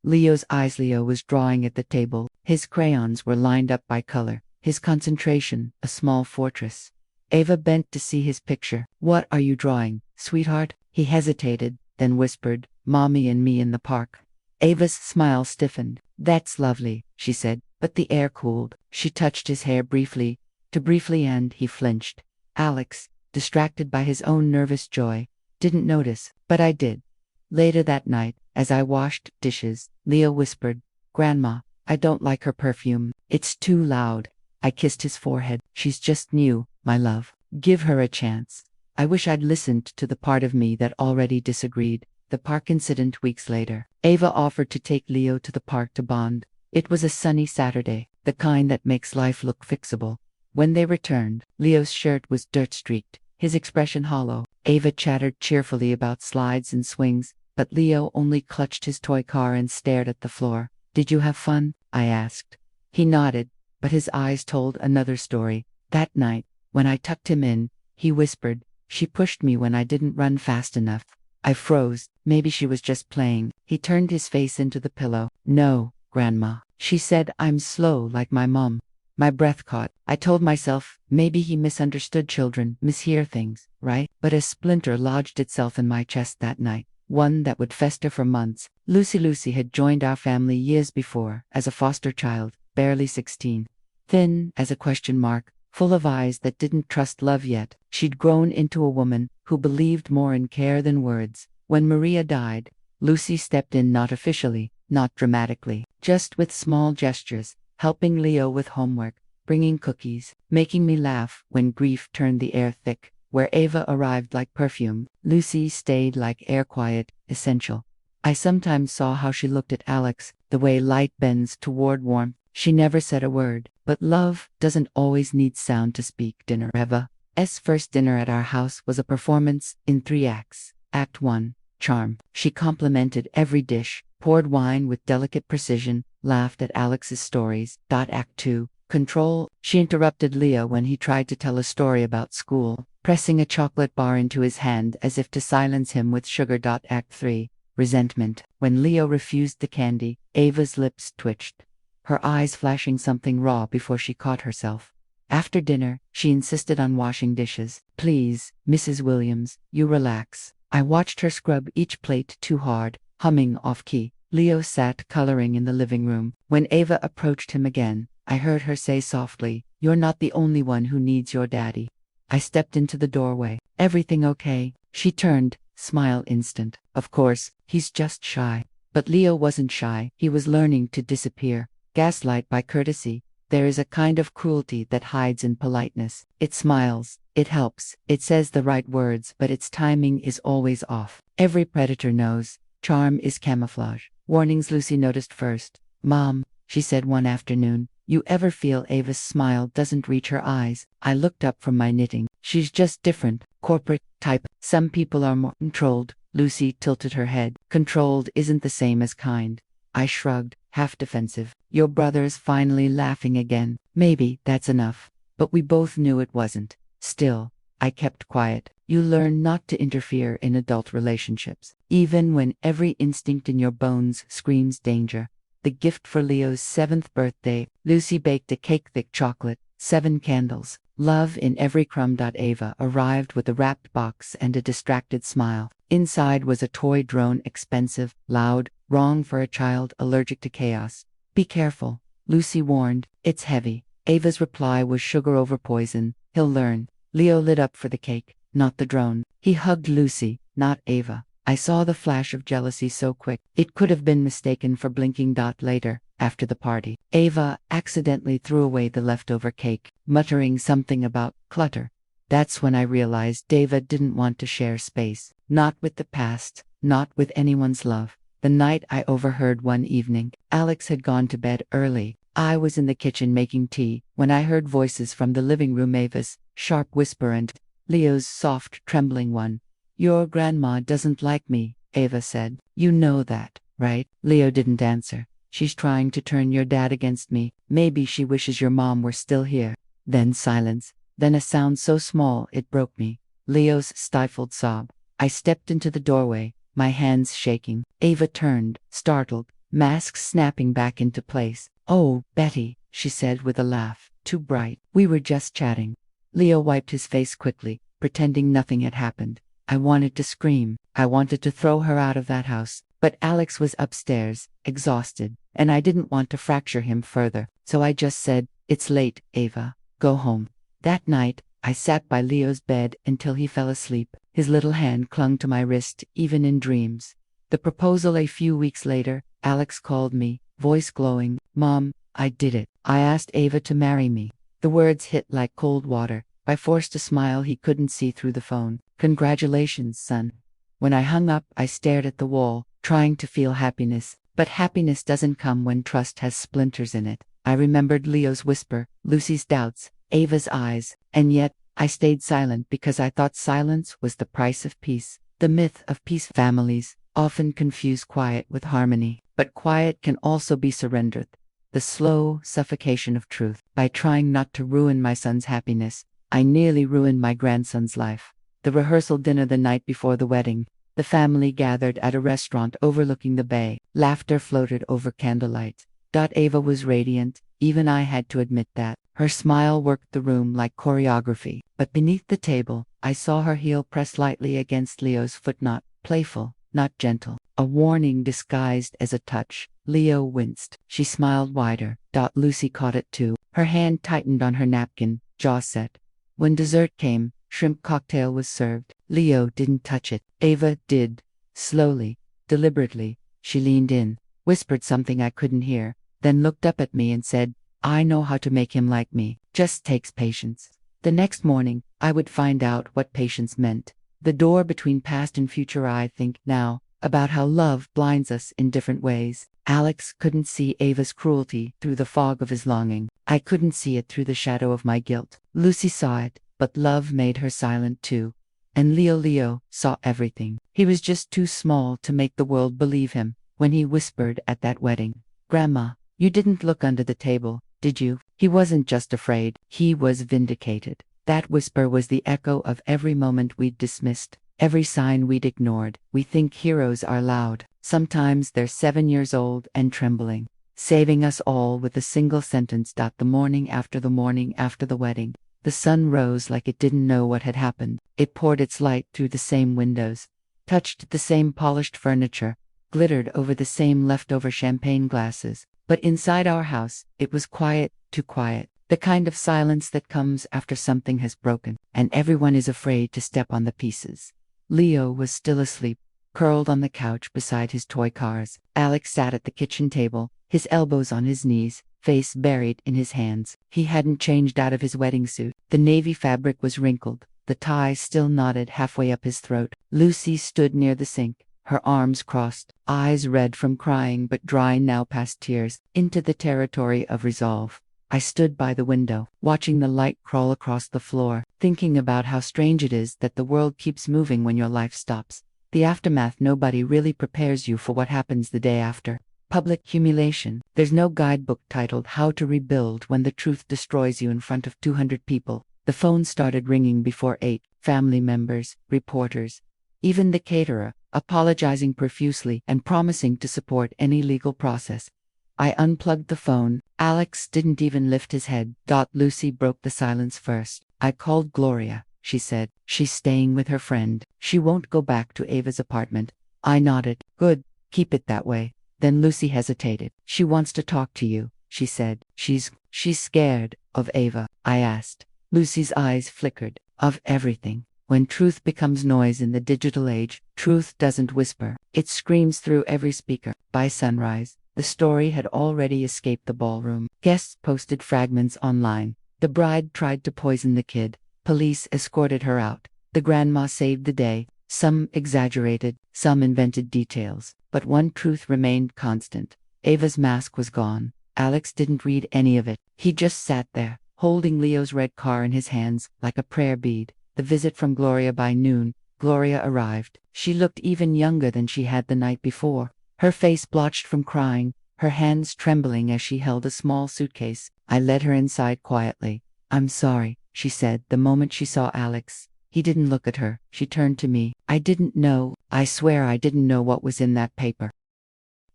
Leo's eyes. Leo was drawing at the table. His crayons were lined up by color, his concentration a small fortress. Ava bent to see his picture. "What are you drawing, sweetheart?" He hesitated, then whispered, "Mommy and me in the park." Ava's smile stiffened. "That's lovely," she said, but the air cooled. She touched his hair briefly, and he flinched. Alex, distracted by his own nervous joy, didn't notice, but I did. Later that night, as I washed dishes, Leo whispered, "Grandma, I don't like her perfume. It's too loud. I kissed his forehead. She's just new, my love. Give her a chance. I wish I'd listened to the part of me that already disagreed. The park incident weeks later. Ava offered to take Leo to the park to bond. It was a sunny Saturday, the kind that makes life look fixable. When they returned, Leo's shirt was dirt-streaked, his expression hollow. Ava chattered cheerfully about slides and swings, but Leo only clutched his toy car and stared at the floor. Did you have fun? I asked. He nodded, but his eyes told another story. That night, when I tucked him in, he whispered, "She pushed me when I didn't run fast enough." I froze. Maybe she was just playing. He turned his face into the pillow. "No, Grandma. She said I'm slow like my mom." My breath caught. I told myself, maybe he misunderstood children, mishear things, right? But a splinter lodged itself in my chest that night, one that would fester for months. Lucy had joined our family years before, as a foster child, barely 16. Thin as a question mark, full of eyes that didn't trust love yet, she'd grown into a woman who believed more in care than words. When Maria died, Lucy stepped in, not officially, not dramatically, just with small gestures, helping Leo with homework, bringing cookies, making me laugh when grief turned the air thick. Where Ava arrived like perfume, Lucy stayed like air, quiet, essential. I sometimes saw how she looked at Alex, the way light bends toward warmth. She never said a word, but love doesn't always need sound to speak. Dinner. Eva's first dinner at our house was a performance in 3 acts. Act 1, charm. She complimented every dish, poured wine with delicate precision, laughed at Alex's stories. Act 2, control. She interrupted Leo when he tried to tell a story about school, pressing a chocolate bar into his hand as if to silence him with sugar. Act 3, resentment. When Leo refused the candy, Ava's lips twitched, her eyes flashing something raw before she caught herself. After dinner, she insisted on washing dishes. "Please, Mrs. Williams, you relax." I watched her scrub each plate too hard, humming off-key. Leo sat coloring in the living room. When Ava approached him again, I heard her say softly, "You're not the only one who needs your daddy." I stepped into the doorway. "Everything okay?" She turned, smile instant. "Of course, he's just shy." But Leo wasn't shy. He was learning to disappear. Gaslight by courtesy. There is a kind of cruelty that hides in politeness. It smiles, it helps, it says the right words, but its timing is always off. Every predator knows. Charm is camouflage. Warnings. Lucy noticed first. "Mom," she said one afternoon, "you ever feel Ava's smile doesn't reach her eyes?" I looked up from my knitting. "She's just different. Corporate type. Some people are more controlled." Lucy tilted her head. "Controlled isn't the same as kind." I shrugged, half defensive. "Your brother's finally laughing again. Maybe that's enough." But we both knew it wasn't. Still, I kept quiet. You learn not to interfere in adult relationships, even when every instinct in your bones screams danger. The gift for Leo's 7th birthday. Lucy baked a cake, thick chocolate, 7 candles, love in every crumb. Ava arrived with a wrapped box and a distracted smile. Inside was a toy drone, expensive, loud, wrong for a child allergic to chaos. "Be careful," Lucy warned. "It's heavy." Ava's reply was sugar over poison. "He'll learn." Leo lit up for the cake, not the drone. He hugged Lucy, not Ava. I saw the flash of jealousy so quick, it could have been mistaken for blinking. Later, after the party, Ava accidentally threw away the leftover cake, muttering something about clutter. That's when I realized David didn't want to share space, not with the past, not with anyone's love. The night I overheard one evening, Alex had gone to bed early. I was in the kitchen making tea when I heard voices from the living room, Ava's sharp whisper and Leo's soft, trembling one. "Your grandma doesn't like me," Ava said. "You know that, right?" Leo didn't answer. "She's trying to turn your dad against me. Maybe she wishes your mom were still here." Then silence. Then a sound so small it broke me. Leo's stifled sob. I stepped into the doorway, my hands shaking. Ava turned, startled, masks snapping back into place. "Oh, Betty," she said with a laugh. "Too bright. We were just chatting." Leo wiped his face quickly, pretending nothing had happened. I wanted to scream. I wanted to throw her out of that house. But Alex was upstairs, exhausted, and I didn't want to fracture him further. So I just said, "It's late, Ava. Go home." That night, I sat by Leo's bed until he fell asleep. His little hand clung to my wrist, even in dreams. The proposal. A few weeks later, Alex called me, voice glowing. Mom, I did it. I asked Ava to marry me. The words hit like cold water. I forced a smile he couldn't see through the phone. Congratulations, son. When I hung up, I stared at the wall, trying to feel happiness. But happiness doesn't come when trust has splinters in it. I remembered Leo's whisper, Lucy's doubts, Ava's eyes, and yet, I stayed silent because I thought silence was the price of peace. The myth of peace. Families often confuse quiet with harmony, but quiet can also be surrendered. The slow suffocation of truth. By trying not to ruin my son's happiness, I nearly ruined my grandson's life. The rehearsal dinner the night before the wedding. The family gathered at a restaurant overlooking the bay. Laughter floated over candlelight. Ava was radiant, even I had to admit that. Her smile worked the room like choreography. But beneath the table, I saw her heel press lightly against Leo's foot, not playful, not gentle. A warning disguised as a touch. Leo winced. She smiled wider. Lucy caught it too. Her hand tightened on her napkin, jaw set. When dessert came, shrimp cocktail was served. Leo didn't touch it. Ava did. Slowly, deliberately, she leaned in, whispered something I couldn't hear, then looked up at me and said, I know how to make him like me. Just takes patience. The next morning, I would find out what patience meant. The door between past and future. I think now about how love blinds us in different ways. Alex couldn't see Ava's cruelty through the fog of his longing. I couldn't see it through the shadow of my guilt. Lucy saw it, but love made her silent too. And Leo saw everything. He was just too small to make the world believe him. When he whispered at that wedding, Grandma, you didn't look under the table, did you? He wasn't just afraid, he was vindicated. That whisper was the echo of every moment we'd dismissed, every sign we'd ignored. We think heroes are loud. Sometimes they're 7 years old and trembling, saving us all with a single sentence. The morning after the wedding, the sun rose like it didn't know what had happened. It poured its light through the same windows, touched the same polished furniture, glittered over the same leftover champagne glasses. But inside our house, it was quiet, too quiet. The kind of silence that comes after something has broken, and everyone is afraid to step on the pieces. Leo was still asleep, curled on the couch beside his toy cars. Alex sat at the kitchen table, his elbows on his knees, face buried in his hands. He hadn't changed out of his wedding suit. The navy fabric was wrinkled, the tie still knotted halfway up his throat. Lucy stood near the sink, her arms crossed, eyes red from crying but dry now past tears, into the territory of resolve. I stood by the window, watching the light crawl across the floor, thinking about how strange it is that the world keeps moving when your life stops. The aftermath. Nobody really prepares you for what happens the day after. Public humiliation. There's no guidebook titled How to Rebuild when the truth destroys you in front of 200 people. The phone started ringing before 8. Family members, reporters, even the caterer, apologizing profusely and promising to support any legal process. I unplugged the phone. Alex didn't even lift his head. Lucy broke the silence first. I called Gloria, she said. She's staying with her friend. She won't go back to Ava's apartment. I nodded. Good, keep it that way. Then Lucy hesitated. She wants to talk to you, she said. She's scared of Ava. I asked. Lucy's eyes flickered. Of everything. When truth becomes noise in the digital age, truth doesn't whisper. It screams through every speaker. By sunrise, the story had already escaped the ballroom. Guests posted fragments online. The bride tried to poison the kid. Police escorted her out. The grandma saved the day. Some exaggerated, some invented details. But one truth remained constant. Ava's mask was gone. Alex didn't read any of it. He just sat there, holding Leo's red car in his hands, like a prayer bead. The visit from Gloria. By noon, Gloria arrived. She looked even younger than she had the night before. Her face blotched from crying, her hands trembling as she held a small suitcase. I led her inside quietly. I'm sorry, she said the moment she saw Alex. He didn't look at her. She turned to me. I didn't know. I swear I didn't know what was in that paper.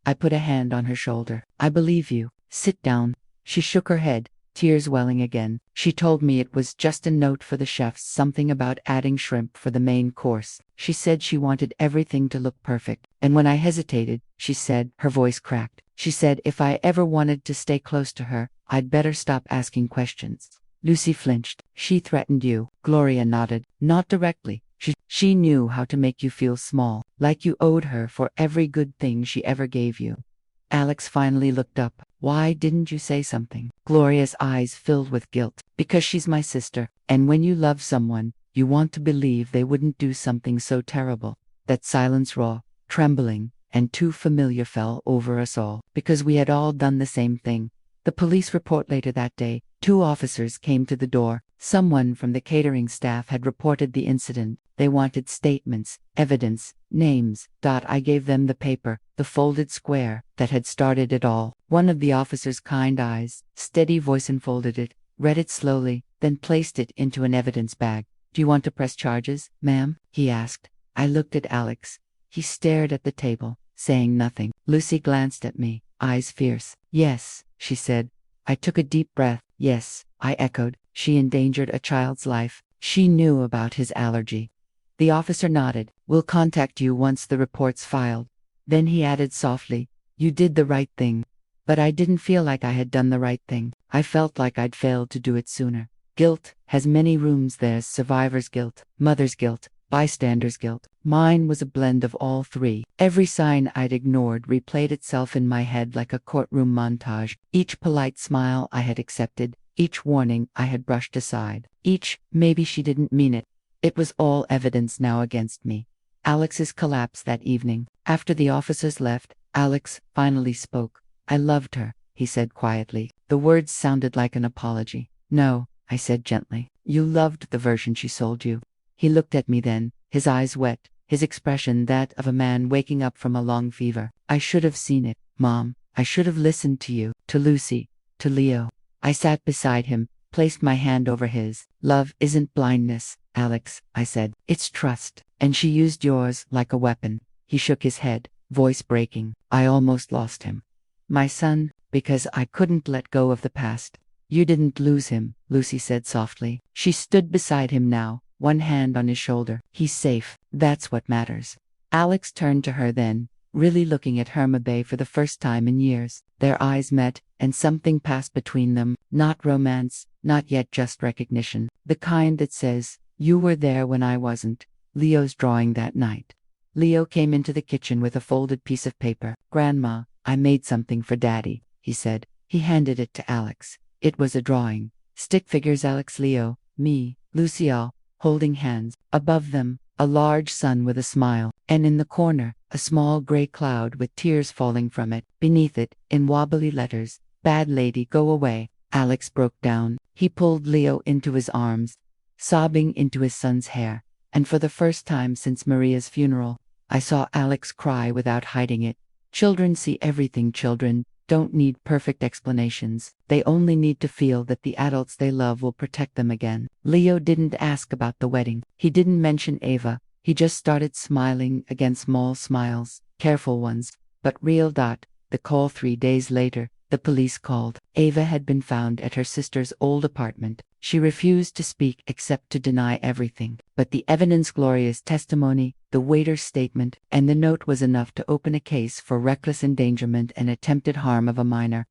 I put a hand on her shoulder. I believe you. Sit down. She shook her head, tears welling again. She told me it was just a note for the chefs, something about adding shrimp for the main course. She said she wanted everything to look perfect. And when I hesitated, she said, her voice cracked. She said if I ever wanted to stay close to her, I'd better stop asking questions. Lucy flinched. She threatened you. Gloria nodded. Not directly. She knew how to make you feel small, like you owed her for every good thing she ever gave you. Alex finally looked up. Why didn't you say something? Gloria's eyes filled with guilt. Because she's my sister, and when you love someone, you want to believe they wouldn't do something so terrible. That silence, raw, trembling, and too familiar, fell over us all, because we had all done the same thing. The police report later that day, 2 officers came to the door. Someone from the catering staff had reported the incident. They wanted statements, evidence, names. I gave them the paper, the folded square, that had started it all. One of the officers' kind eyes, steady voice, unfolded it, read it slowly, then placed it into an evidence bag. Do you want to press charges, ma'am? He asked. I looked at Alex. He stared at the table, saying nothing. Lucy glanced at me, eyes fierce. Yes, she said. I took a deep breath. Yes, I echoed. She endangered a child's life. She knew about his allergy. The officer nodded. We'll contact you once the report's filed. Then he added softly, you did the right thing. But I didn't feel like I had done the right thing. I felt like I'd failed to do it sooner. Guilt has many rooms. There's survivor's guilt, mother's guilt, bystander's guilt. Mine was a blend of all 3. Every sign I'd ignored replayed itself in my head like a courtroom montage. Each polite smile I had accepted, each warning I had brushed aside, each maybe she didn't mean it. It was all evidence now against me. Alex's collapse that evening. After the officers left, Alex finally spoke. I loved her, he said quietly. The words sounded like an apology. No, I said gently. You loved the version she sold you. He looked at me then, his eyes wet, his expression that of a man waking up from a long fever. I should have seen it, Mom. I should have listened to you, to Lucy, to Leo. I sat beside him, placed my hand over his. Love isn't blindness, Alex, I said. It's trust. And she used yours like a weapon. He shook his head, voice breaking. I almost lost him. My son, because I couldn't let go of the past. You didn't lose him, Lucy said softly. She stood beside him now, one hand on his shoulder. He's safe. That's what matters. Alex turned to her then, really looking at Herma Bay for the first time in years. Their eyes met, and something passed between them. Not romance, not yet just recognition. The kind that says, you were there when I wasn't. Leo's drawing that night. Leo came into the kitchen with a folded piece of paper. Grandma, I made something for Daddy, he said. He handed it to Alex. It was a drawing. Stick figures, Alex, Leo, me, Luciole, holding hands. Above them, a large sun with a smile. And in the corner, a small gray cloud with tears falling from it. Beneath it, in wobbly letters, Bad lady, go away. Alex broke down. He pulled Leo into his arms, sobbing into his son's hair. And for the first time since Maria's funeral, I saw Alex cry without hiding it. Children see everything. Children don't need perfect explanations. They only need to feel that the adults they love will protect them again. Leo didn't ask about the wedding. He didn't mention Ava. He just started smiling again, small smiles, careful ones, but real. The call 3 days later, the police called. Ava had been found at her sister's old apartment. She refused to speak except to deny everything. But the evidence, Gloria's testimony, the waiter's statement, and the note was enough to open a case for reckless endangerment and attempted harm of a minor.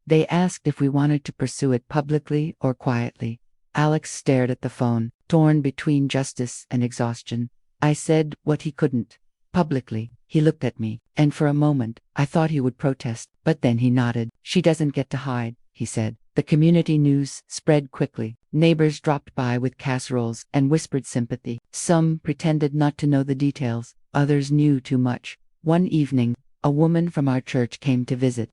They asked if we wanted to pursue it publicly or quietly. Alex stared at the phone, torn between justice and exhaustion. I said what he couldn't. Publicly. He looked at me, and for a moment, I thought he would protest, but then he nodded. She doesn't get to hide, he said. The community news spread quickly. Neighbors dropped by with casseroles and whispered sympathy. Some pretended not to know the details, others knew too much. One evening, a woman from our church came to visit,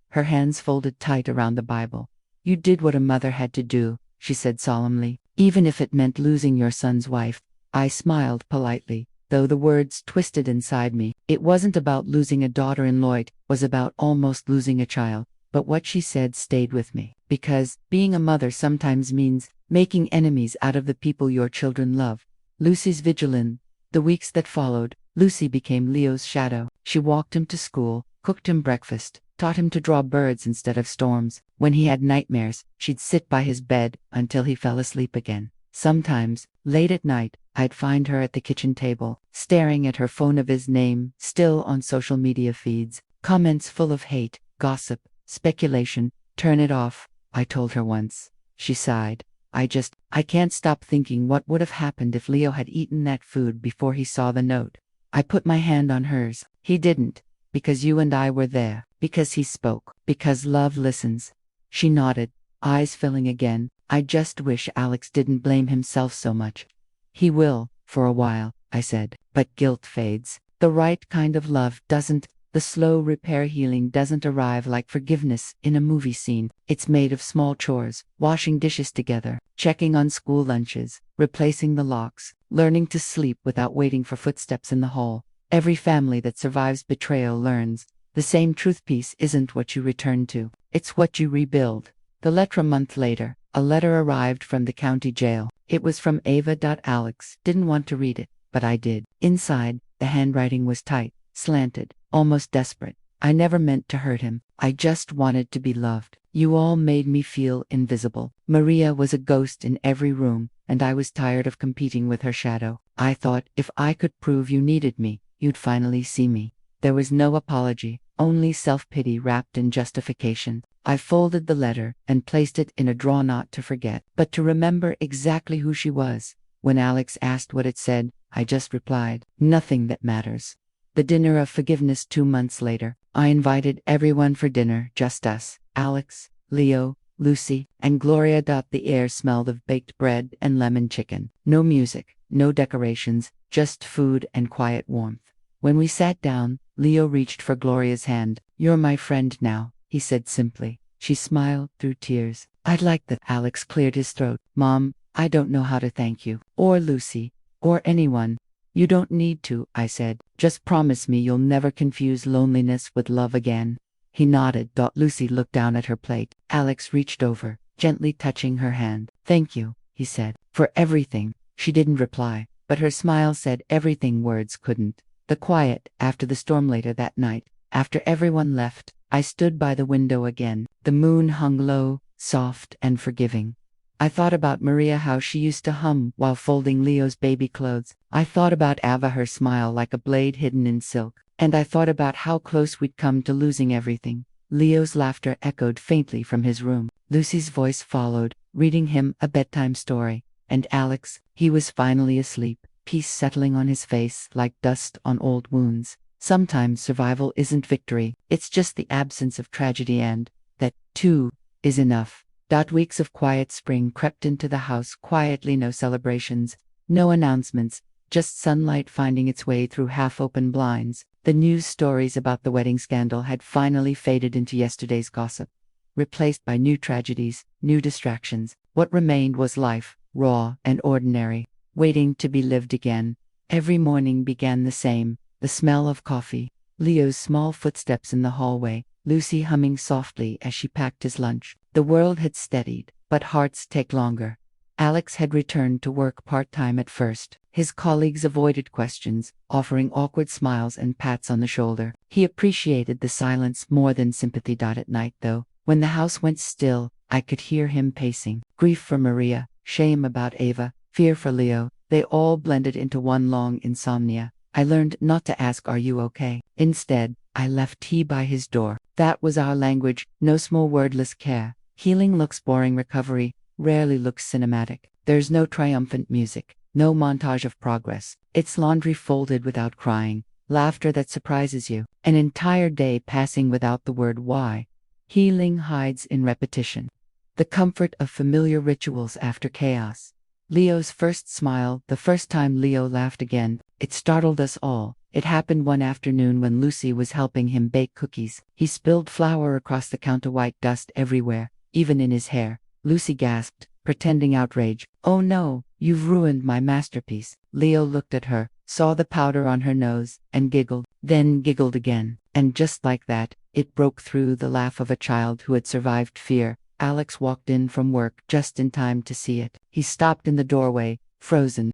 her hands folded tight around the Bible. You did what a mother had to do, she said solemnly, even if it meant losing your son's wife. I smiled politely, though the words twisted inside me. It wasn't about losing a daughter-in-law, it was about almost losing a child. But what she said stayed with me, because being a mother sometimes means making enemies out of the people your children love. Lucy's vigilance. The weeks that followed, Lucy became Leo's shadow. She walked him to school, cooked him breakfast, taught him to draw birds instead of storms. When he had nightmares, she'd sit by his bed until he fell asleep again. Sometimes, late at night, I'd find her at the kitchen table, staring at her phone, of his name still on social media feeds, comments full of hate, gossip, speculation. Turn it off, I told her once. She sighed. I can't stop thinking what would have happened if Leo had eaten that food before he saw the note. I put my hand on hers. He didn't. Because you and I were there. Because he spoke. Because love listens. She nodded, eyes filling again. I just wish Alex didn't blame himself so much. He will, for a while, I said. But guilt fades. The right kind of love doesn't. The slow repair healing doesn't arrive like forgiveness in a movie scene. It's made of small chores, washing dishes together, checking on school lunches, replacing the locks, learning to sleep without waiting for footsteps in the hall. Every family that survives betrayal learns. The same truth piece isn't what you return to. It's what you rebuild. The letter a month later, a letter arrived from the county jail. It was from Ava. Alex didn't want to read it, but I did. Inside, the handwriting was tight, slanted, almost desperate. I never meant to hurt him. I just wanted to be loved. You all made me feel invisible. Maria was a ghost in every room, and I was tired of competing with her shadow. I thought if I could prove you needed me, you'd finally see me. There was no apology, only self-pity wrapped in justification. I folded the letter and placed it in a drawer not to forget, but to remember exactly who she was. When Alex asked what it said, I just replied, "Nothing that matters." The dinner of forgiveness 2 months later, I invited everyone for dinner, just us, Alex, Leo, Lucy, and Gloria. The air smelled of baked bread and lemon chicken. No music, no decorations, just food and quiet warmth. When we sat down, Leo reached for Gloria's hand. "You're my friend now," he said simply. She smiled through tears. "I'd like that." Alex cleared his throat. "Mom, I don't know how to thank you, or Lucy, or anyone." "You don't need to," I said. "Just promise me you'll never confuse loneliness with love again." He nodded. Lucy looked down at her plate. Alex reached over, gently touching her hand. "Thank you," he said, "for everything." She didn't reply, but her smile said everything words couldn't. The quiet, after the storm later that night, after everyone left, I stood by the window again. The moon hung low, soft and forgiving. I thought about Maria, how she used to hum while folding Leo's baby clothes. I thought about Ava, her smile like a blade hidden in silk. And I thought about how close we'd come to losing everything. Leo's laughter echoed faintly from his room. Lucy's voice followed, reading him a bedtime story. And Alex, he was finally asleep, peace settling on his face like dust on old wounds. Sometimes survival isn't victory, it's just the absence of tragedy, and that, too, is enough. Weeks of quiet spring crept into the house quietly, no celebrations, no announcements, just sunlight finding its way through half-open blinds. The news stories about the wedding scandal had finally faded into yesterday's gossip, replaced by new tragedies, new distractions. What remained was life, raw and ordinary, waiting to be lived again. Every morning began the same, the smell of coffee, Leo's small footsteps in the hallway, Lucy humming softly as she packed his lunch. The world had steadied, but hearts take longer. Alex had returned to work part-time at first. His colleagues avoided questions, offering awkward smiles and pats on the shoulder. He appreciated the silence more than sympathy. At night, though, when the house went still, I could hear him pacing. Grief for Maria, shame about Ava, fear for Leo, they all blended into one long insomnia. I learned not to ask, "Are you okay?" Instead, I left tea by his door. That was our language, no small wordless care. Healing looks boring, recovery rarely looks cinematic. There's no triumphant music, no montage of progress. It's laundry folded without crying, laughter that surprises you, an entire day passing without the word why. Healing hides in repetition, the comfort of familiar rituals after chaos. Leo's first smile, the first time Leo laughed again, it startled us all. It happened one afternoon when Lucy was helping him bake cookies. He spilled flour across the counter, white dust everywhere, even in his hair. Lucy gasped, pretending outrage. "Oh no, you've ruined my masterpiece." Leo looked at her, saw the powder on her nose, and giggled, then giggled again. And just like that, it broke through the laugh of a child who had survived fear. Alex walked in from work just in time to see it. He stopped in the doorway, frozen.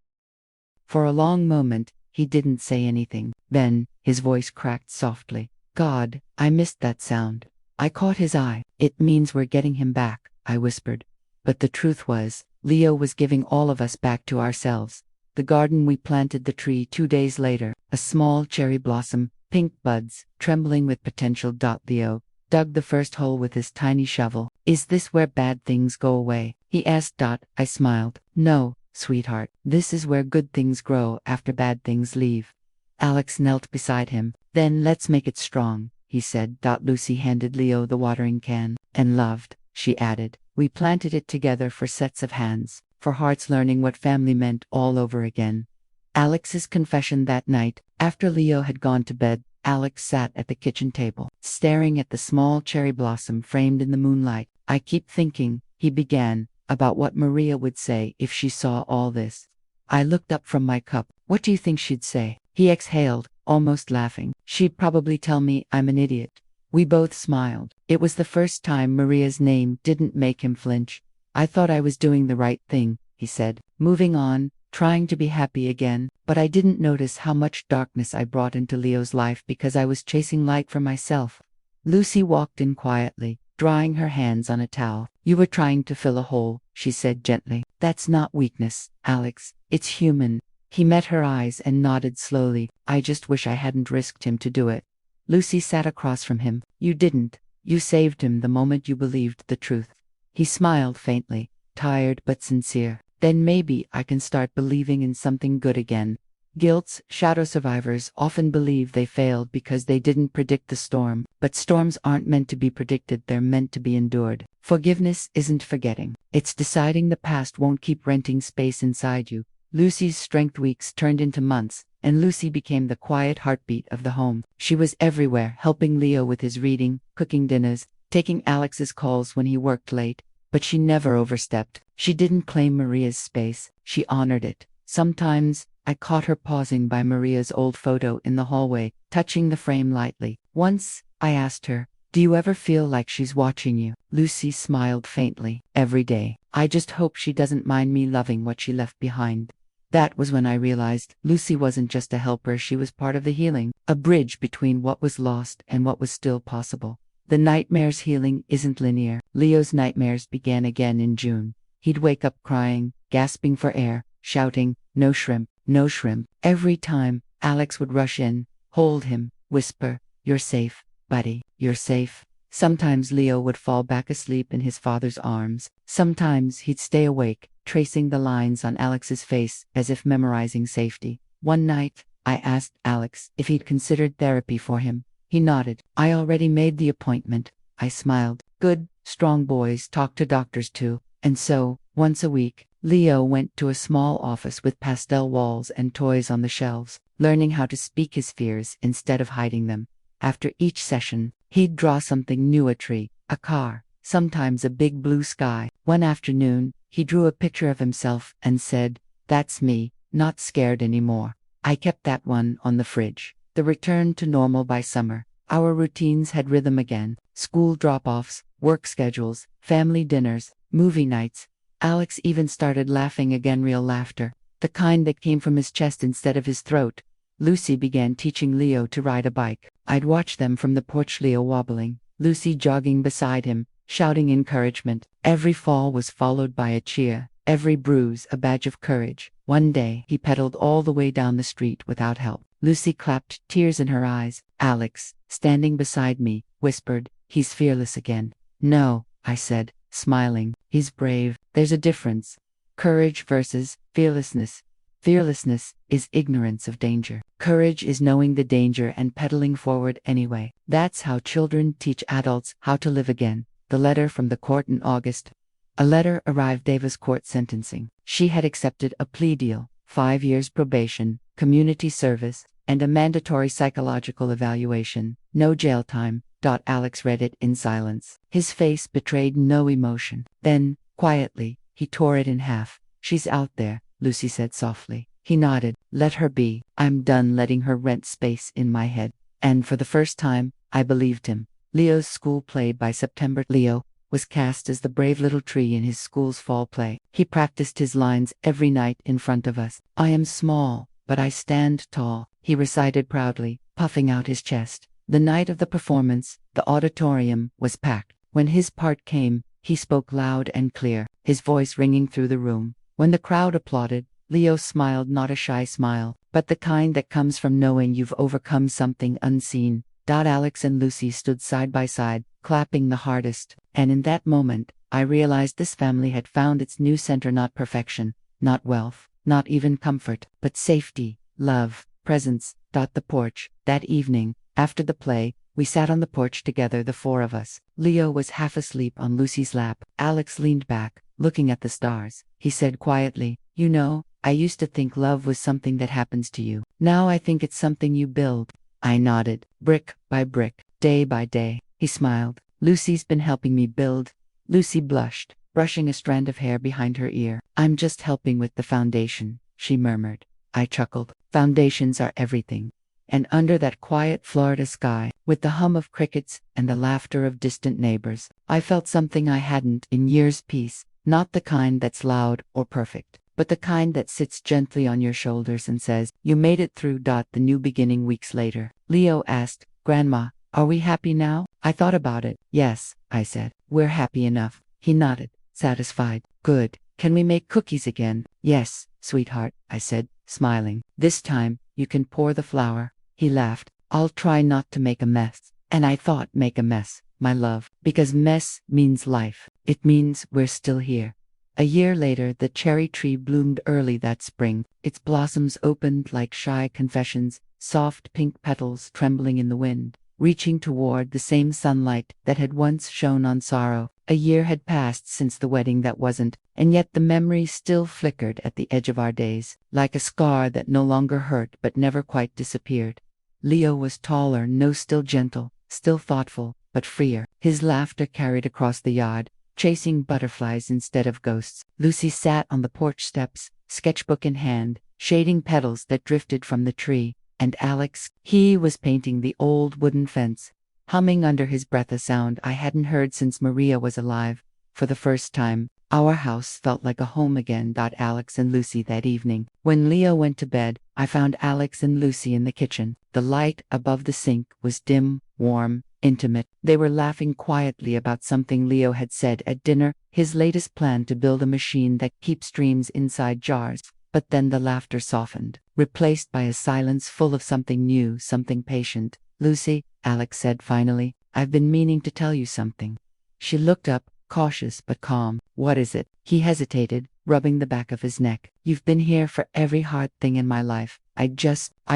For a long moment, he didn't say anything. Then, his voice cracked softly. "God, I missed that sound." I caught his eye. "It means we're getting him back," I whispered. But the truth was, Leo was giving all of us back to ourselves. The garden we planted, the tree 2 days later, a small cherry blossom, pink buds, trembling with potential. Leo dug the first hole with his tiny shovel. "Is this where bad things go away?" he asked. I smiled. "No, sweetheart, this is where good things grow after bad things leave." Alex knelt beside him. Then let's make it strong, he said. Lucy handed Leo the watering can. And loved, she added. We planted it together for sets of hands, for hearts learning what family meant all over again. Alex's confession that night, after Leo had gone to bed. Alex sat at the kitchen table, staring at the small cherry blossom framed in the moonlight. I keep thinking, he began, about what Maria would say if she saw all this. I looked up from my cup. What do you think she'd say? He exhaled, almost laughing. She'd probably tell me I'm an idiot. We both smiled. It was the first time Maria's name didn't make him flinch. I thought I was doing the right thing, he said, moving on, trying to be happy again, but I didn't notice how much darkness I brought into Leo's life because I was chasing light for myself. Lucy walked in quietly, drying her hands on a towel. You were trying to fill a hole, she said gently. That's not weakness, Alex. It's human. He met her eyes and nodded slowly. I just wish I hadn't risked him to do it. Lucy sat across from him. You didn't. You saved him the moment you believed the truth. He smiled faintly, tired but sincere. Then maybe I can start believing in something good again. Guilt's shadow survivors often believe they failed because they didn't predict the storm, but storms aren't meant to be predicted, they're meant to be endured. Forgiveness isn't forgetting. It's deciding the past won't keep renting space inside you. Lucy's strength weeks turned into months, and Lucy became the quiet heartbeat of the home. She was everywhere, helping Leo with his reading, cooking dinners, taking Alex's calls when he worked late. But she never overstepped. She didn't claim Maria's space, she honored it. Sometimes, I caught her pausing by Maria's old photo in the hallway, touching the frame lightly. Once, I asked her, do you ever feel like she's watching you? Lucy smiled faintly. Every day. I just hope she doesn't mind me loving what she left behind. That was when I realized Lucy wasn't just a helper, she was part of the healing, a bridge between what was lost and what was still possible. The nightmare's healing isn't linear. Leo's nightmares began again in June. He'd wake up crying, gasping for air, shouting, no shrimp, no shrimp. Every time, Alex would rush in, hold him, whisper, you're safe, buddy, you're safe. Sometimes Leo would fall back asleep in his father's arms. Sometimes he'd stay awake, tracing the lines on Alex's face as if memorizing safety. One night, I asked Alex if he'd considered therapy for him. He nodded. I already made the appointment. I smiled. Good, strong boys talk to doctors too. And so, once a week, Leo went to a small office with pastel walls and toys on the shelves, learning how to speak his fears instead of hiding them. After each session, he'd draw something new: a tree, a car, sometimes a big blue sky. One afternoon, he drew a picture of himself and said, that's me, not scared anymore. I kept that one on the fridge. The return to normal by summer. Our routines had rhythm again. School drop-offs, work schedules, family dinners, movie nights. Alex even started laughing again, real laughter, the kind that came from his chest instead of his throat. Lucy began teaching Leo to ride a bike. I'd watch them from the porch, Leo wobbling, Lucy jogging beside him, shouting encouragement. Every fall was followed by a cheer, every bruise a badge of courage. One day, he pedaled all the way down the street without help. Lucy clapped, tears in her eyes. Alex, standing beside me, whispered, he's fearless again. No, I said, smiling, he's brave. There's a difference. Courage versus fearlessness. Fearlessness is ignorance of danger. Courage is knowing the danger and pedaling forward anyway. That's how children teach adults how to live again. The letter from the court in August. A letter arrived. Ava's court sentencing. She had accepted a plea deal, 5 years probation, community service, and a mandatory psychological evaluation. No jail time. Alex read it in silence. His face betrayed no emotion. Then, quietly, he tore it in half. She's out there, Lucy said softly. He nodded. Let her be. I'm done letting her rent space in my head. And for the first time, I believed him. Leo's school play. By September, Leo was cast as the brave little tree in his school's fall play. He practiced his lines every night in front of us. I am small, but I stand tall, he recited proudly, puffing out his chest. The night of the performance, the auditorium was packed. When his part came, he spoke loud and clear, his voice ringing through the room. When the crowd applauded, Leo smiled, not a shy smile, but the kind that comes from knowing you've overcome something unseen. Alex and Lucy stood side by side, clapping the hardest, and in that moment, I realized this family had found its new center: not perfection, not wealth, not even comfort, but safety, love, presence. The porch. That evening, after the play, we sat on the porch together, the four of us. Leo was half asleep on Lucy's lap. Alex leaned back, looking at the stars. He said quietly, "You know, I used to think love was something that happens to you. Now I think it's something you build." I nodded, brick by brick, day by day. He smiled. "Lucy's been helping me build." Lucy blushed, brushing a strand of hair behind her ear. "I'm just helping with the foundation," she murmured. I chuckled. Foundations are everything. And under that quiet Florida sky, with the hum of crickets and the laughter of distant neighbors, I felt something I hadn't in years. Peace, not the kind that's loud or perfect, but the kind that sits gently on your shoulders and says, "You made it through." The new beginning. Weeks later, Leo asked, "Grandma, are we happy now?" I thought about it. "Yes," I said. "We're happy enough." He nodded, satisfied. "Good. Can we make cookies again?" "Yes, sweetheart," I said, smiling. "This time, you can pour the flour." He laughed. "I'll try not to make a mess." And I thought, make a mess, my love, because mess means life. It means we're still here. A year later, the cherry tree bloomed early that spring. Its blossoms opened like shy confessions, soft pink petals trembling in the wind, reaching toward the same sunlight that had once shone on sorrow. A year had passed since the wedding that wasn't, and yet the memory still flickered at the edge of our days, like a scar that no longer hurt but never quite disappeared. Leo was taller, no, still gentle, still thoughtful, but freer. His laughter carried across the yard, chasing butterflies instead of ghosts. Lucy sat on the porch steps, sketchbook in hand, shading petals that drifted from the tree. And Alex, he was painting the old wooden fence, humming under his breath a sound I hadn't heard since Maria was alive. For the first time, our house felt like a home again. Alex and Lucy. That evening, when Leo went to bed, I found Alex and Lucy in the kitchen. The light above the sink was dim, warm, intimate. They were laughing quietly about something Leo had said at dinner, his latest plan to build a machine that keeps dreams inside jars. But then the laughter softened, replaced by a silence full of something new, something patient. "Lucy," Alex said finally, "I've been meaning to tell you something." She looked up, cautious but calm. "What is it?" He hesitated, rubbing the back of his neck. "You've been here for every hard thing in my life. I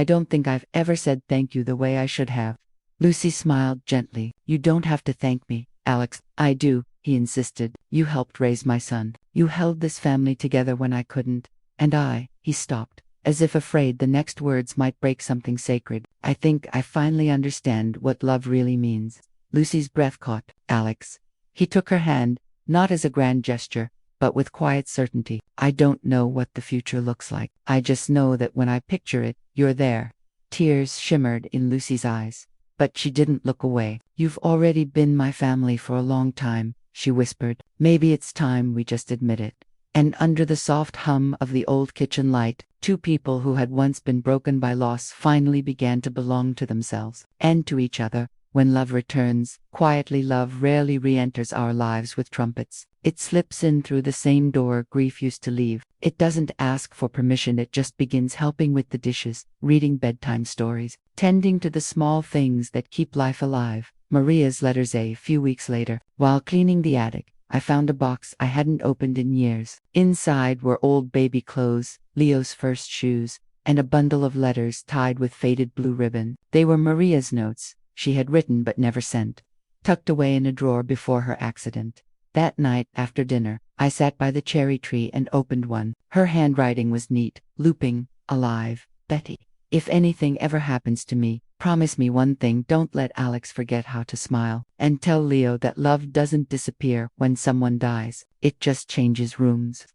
don't think I've ever said thank you the way I should have." Lucy smiled gently. "You don't have to thank me, Alex." "I do," he insisted. "You helped raise my son. You held this family together when I couldn't. And he stopped, as if afraid the next words might break something sacred. "I think I finally understand what love really means." Lucy's breath caught. "Alex." He took her hand, not as a grand gesture, but with quiet certainty. "I don't know what the future looks like. I just know that when I picture it, you're there." Tears shimmered in Lucy's eyes, but she didn't look away. "You've already been my family for a long time," she whispered. "Maybe it's time we just admit it." And under the soft hum of the old kitchen light, two people who had once been broken by loss finally began to belong to themselves and to each other. When love returns, quietly, love rarely re-enters our lives with trumpets. It slips in through the same door grief used to leave. It doesn't ask for permission, it just begins, helping with the dishes, reading bedtime stories, tending to the small things that keep life alive. Maria's letters. A few weeks later, while cleaning the attic, I found a box I hadn't opened in years. Inside were old baby clothes, Leo's first shoes, and a bundle of letters tied with faded blue ribbon. They were Maria's notes, she had written but never sent, tucked away in a drawer before her accident. That night, after dinner, I sat by the cherry tree and opened one. Her handwriting was neat, looping, alive. "Betty, if anything ever happens to me, promise me one thing: don't let Alex forget how to smile. And tell Leo that love doesn't disappear when someone dies, it just changes rooms."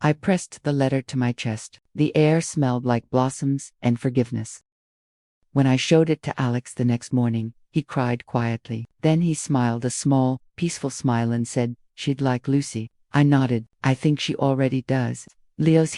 I pressed the letter to my chest. The air smelled like blossoms and forgiveness. When I showed it to Alex the next morning, he cried quietly. Then he smiled a small, peaceful smile and said, "She'd like Lucy." I nodded. "I think she already does." Leo's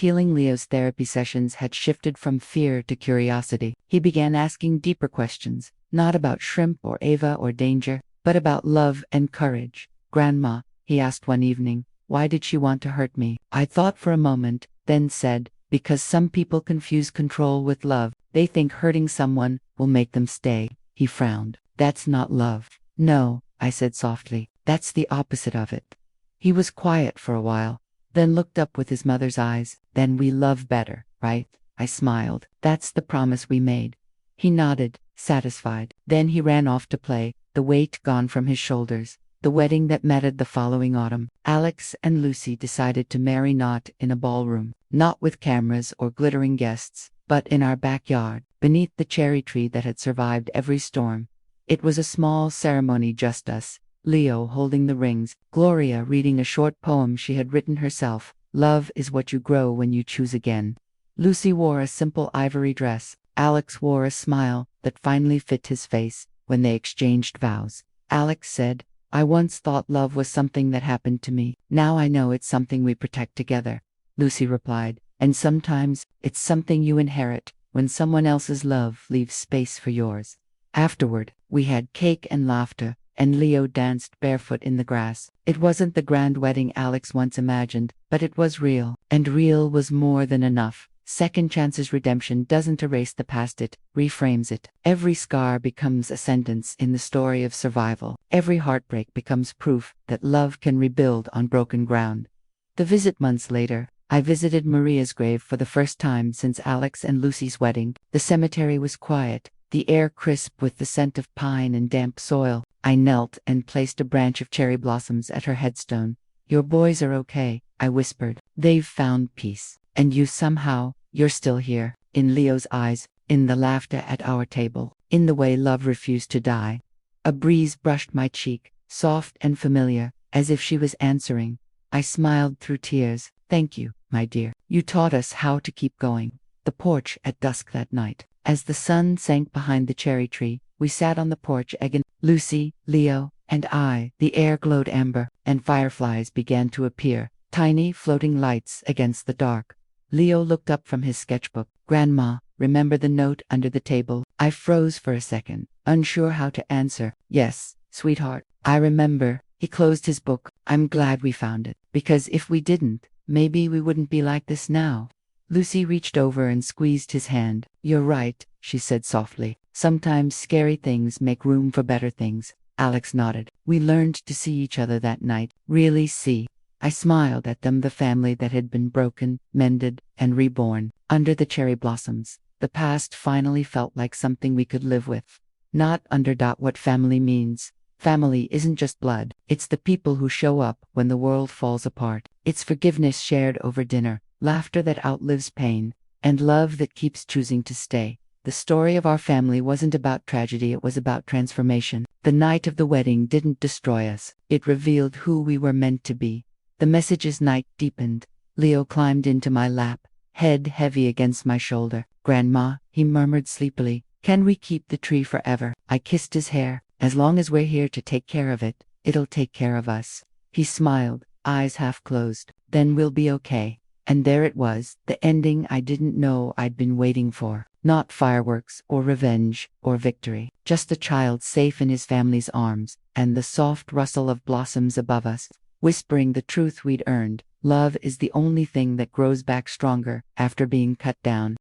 therapy sessions had shifted from fear to curiosity. He began asking deeper questions, not about shrimp or Ava or danger, but about love and courage. "Grandma," he asked one evening, "why did she want to hurt me?" I thought for a moment, then said, "Because some people confuse control with love. They think hurting someone will make them stay." He frowned. "That's not love." "No," I said softly, "that's the opposite of it." He was quiet for a while, then looked up with his mother's eyes. "Then we love better, right?" I smiled. "That's the promise we made." He nodded, satisfied. Then he ran off to play, the weight gone from his shoulders. The wedding that mattered the following autumn. Alex and Lucy decided to marry not in a ballroom, not with cameras or glittering guests, but in our backyard, beneath the cherry tree that had survived every storm. It was a small ceremony, just us, Leo holding the rings, Gloria reading a short poem she had written herself. Love is what you grow when you choose again. Lucy wore a simple ivory dress. Alex wore a smile that finally fit his face. When they exchanged vows, Alex said, I once thought love was something that happened to me. Now I know it's something we protect together. Lucy replied, and sometimes it's something you inherit when someone else's love leaves space for yours. Afterward, we had cake and laughter, and Leo danced barefoot in the grass. It wasn't the grand wedding Alex once imagined, but it was real, and real was more than enough. Second Chance's redemption doesn't erase the past, it reframes it. Every scar becomes a sentence in the story of survival. Every heartbreak becomes proof that love can rebuild on broken ground. The visit months later, I visited Maria's grave for the first time since Alex and Lucy's wedding. The cemetery was quiet, the air crisp with the scent of pine and damp soil. I knelt and placed a branch of cherry blossoms at her headstone. Your boys are okay, I whispered. They've found peace. And you somehow, you're still here. In Leo's eyes, in the laughter at our table, in the way love refused to die. A breeze brushed my cheek, soft and familiar, as if she was answering. I smiled through tears. Thank you, my dear. You taught us how to keep going. The porch at dusk that night. As the sun sank behind the cherry tree, we sat on the porch again. Lucy, Leo, and I. The air glowed amber, and fireflies began to appear, tiny floating lights against the dark. Leo looked up from his sketchbook. Grandma, remember the note under the table? I froze for a second, unsure how to answer. Yes, sweetheart, I remember. He closed his book. I'm glad we found it, because if we didn't, maybe we wouldn't be like this now. Lucy reached over and squeezed his hand. You're right, she said softly. Sometimes scary things make room for better things. Alex nodded. We learned to see each other that night. Really see. I smiled at them, the family that had been broken, mended, and reborn. Under the cherry blossoms, the past finally felt like something we could live with. Not under. What family means. Family isn't just blood. It's the people who show up when the world falls apart. It's forgiveness shared over dinner, laughter that outlives pain, and love that keeps choosing to stay. The story of our family wasn't about tragedy, it was about transformation. The night of the wedding didn't destroy us. It revealed who we were meant to be. The message's night deepened. Leo climbed into my lap, head heavy against my shoulder. Grandma, he murmured sleepily, can we keep the tree forever? I kissed his hair. As long as we're here to take care of it, it'll take care of us. He smiled, eyes half closed. Then we'll be okay. And there it was, the ending I didn't know I'd been waiting for. Not fireworks, or revenge, or victory. Just a child safe in his family's arms, and the soft rustle of blossoms above us, whispering the truth we'd earned. Love is the only thing that grows back stronger after being cut down.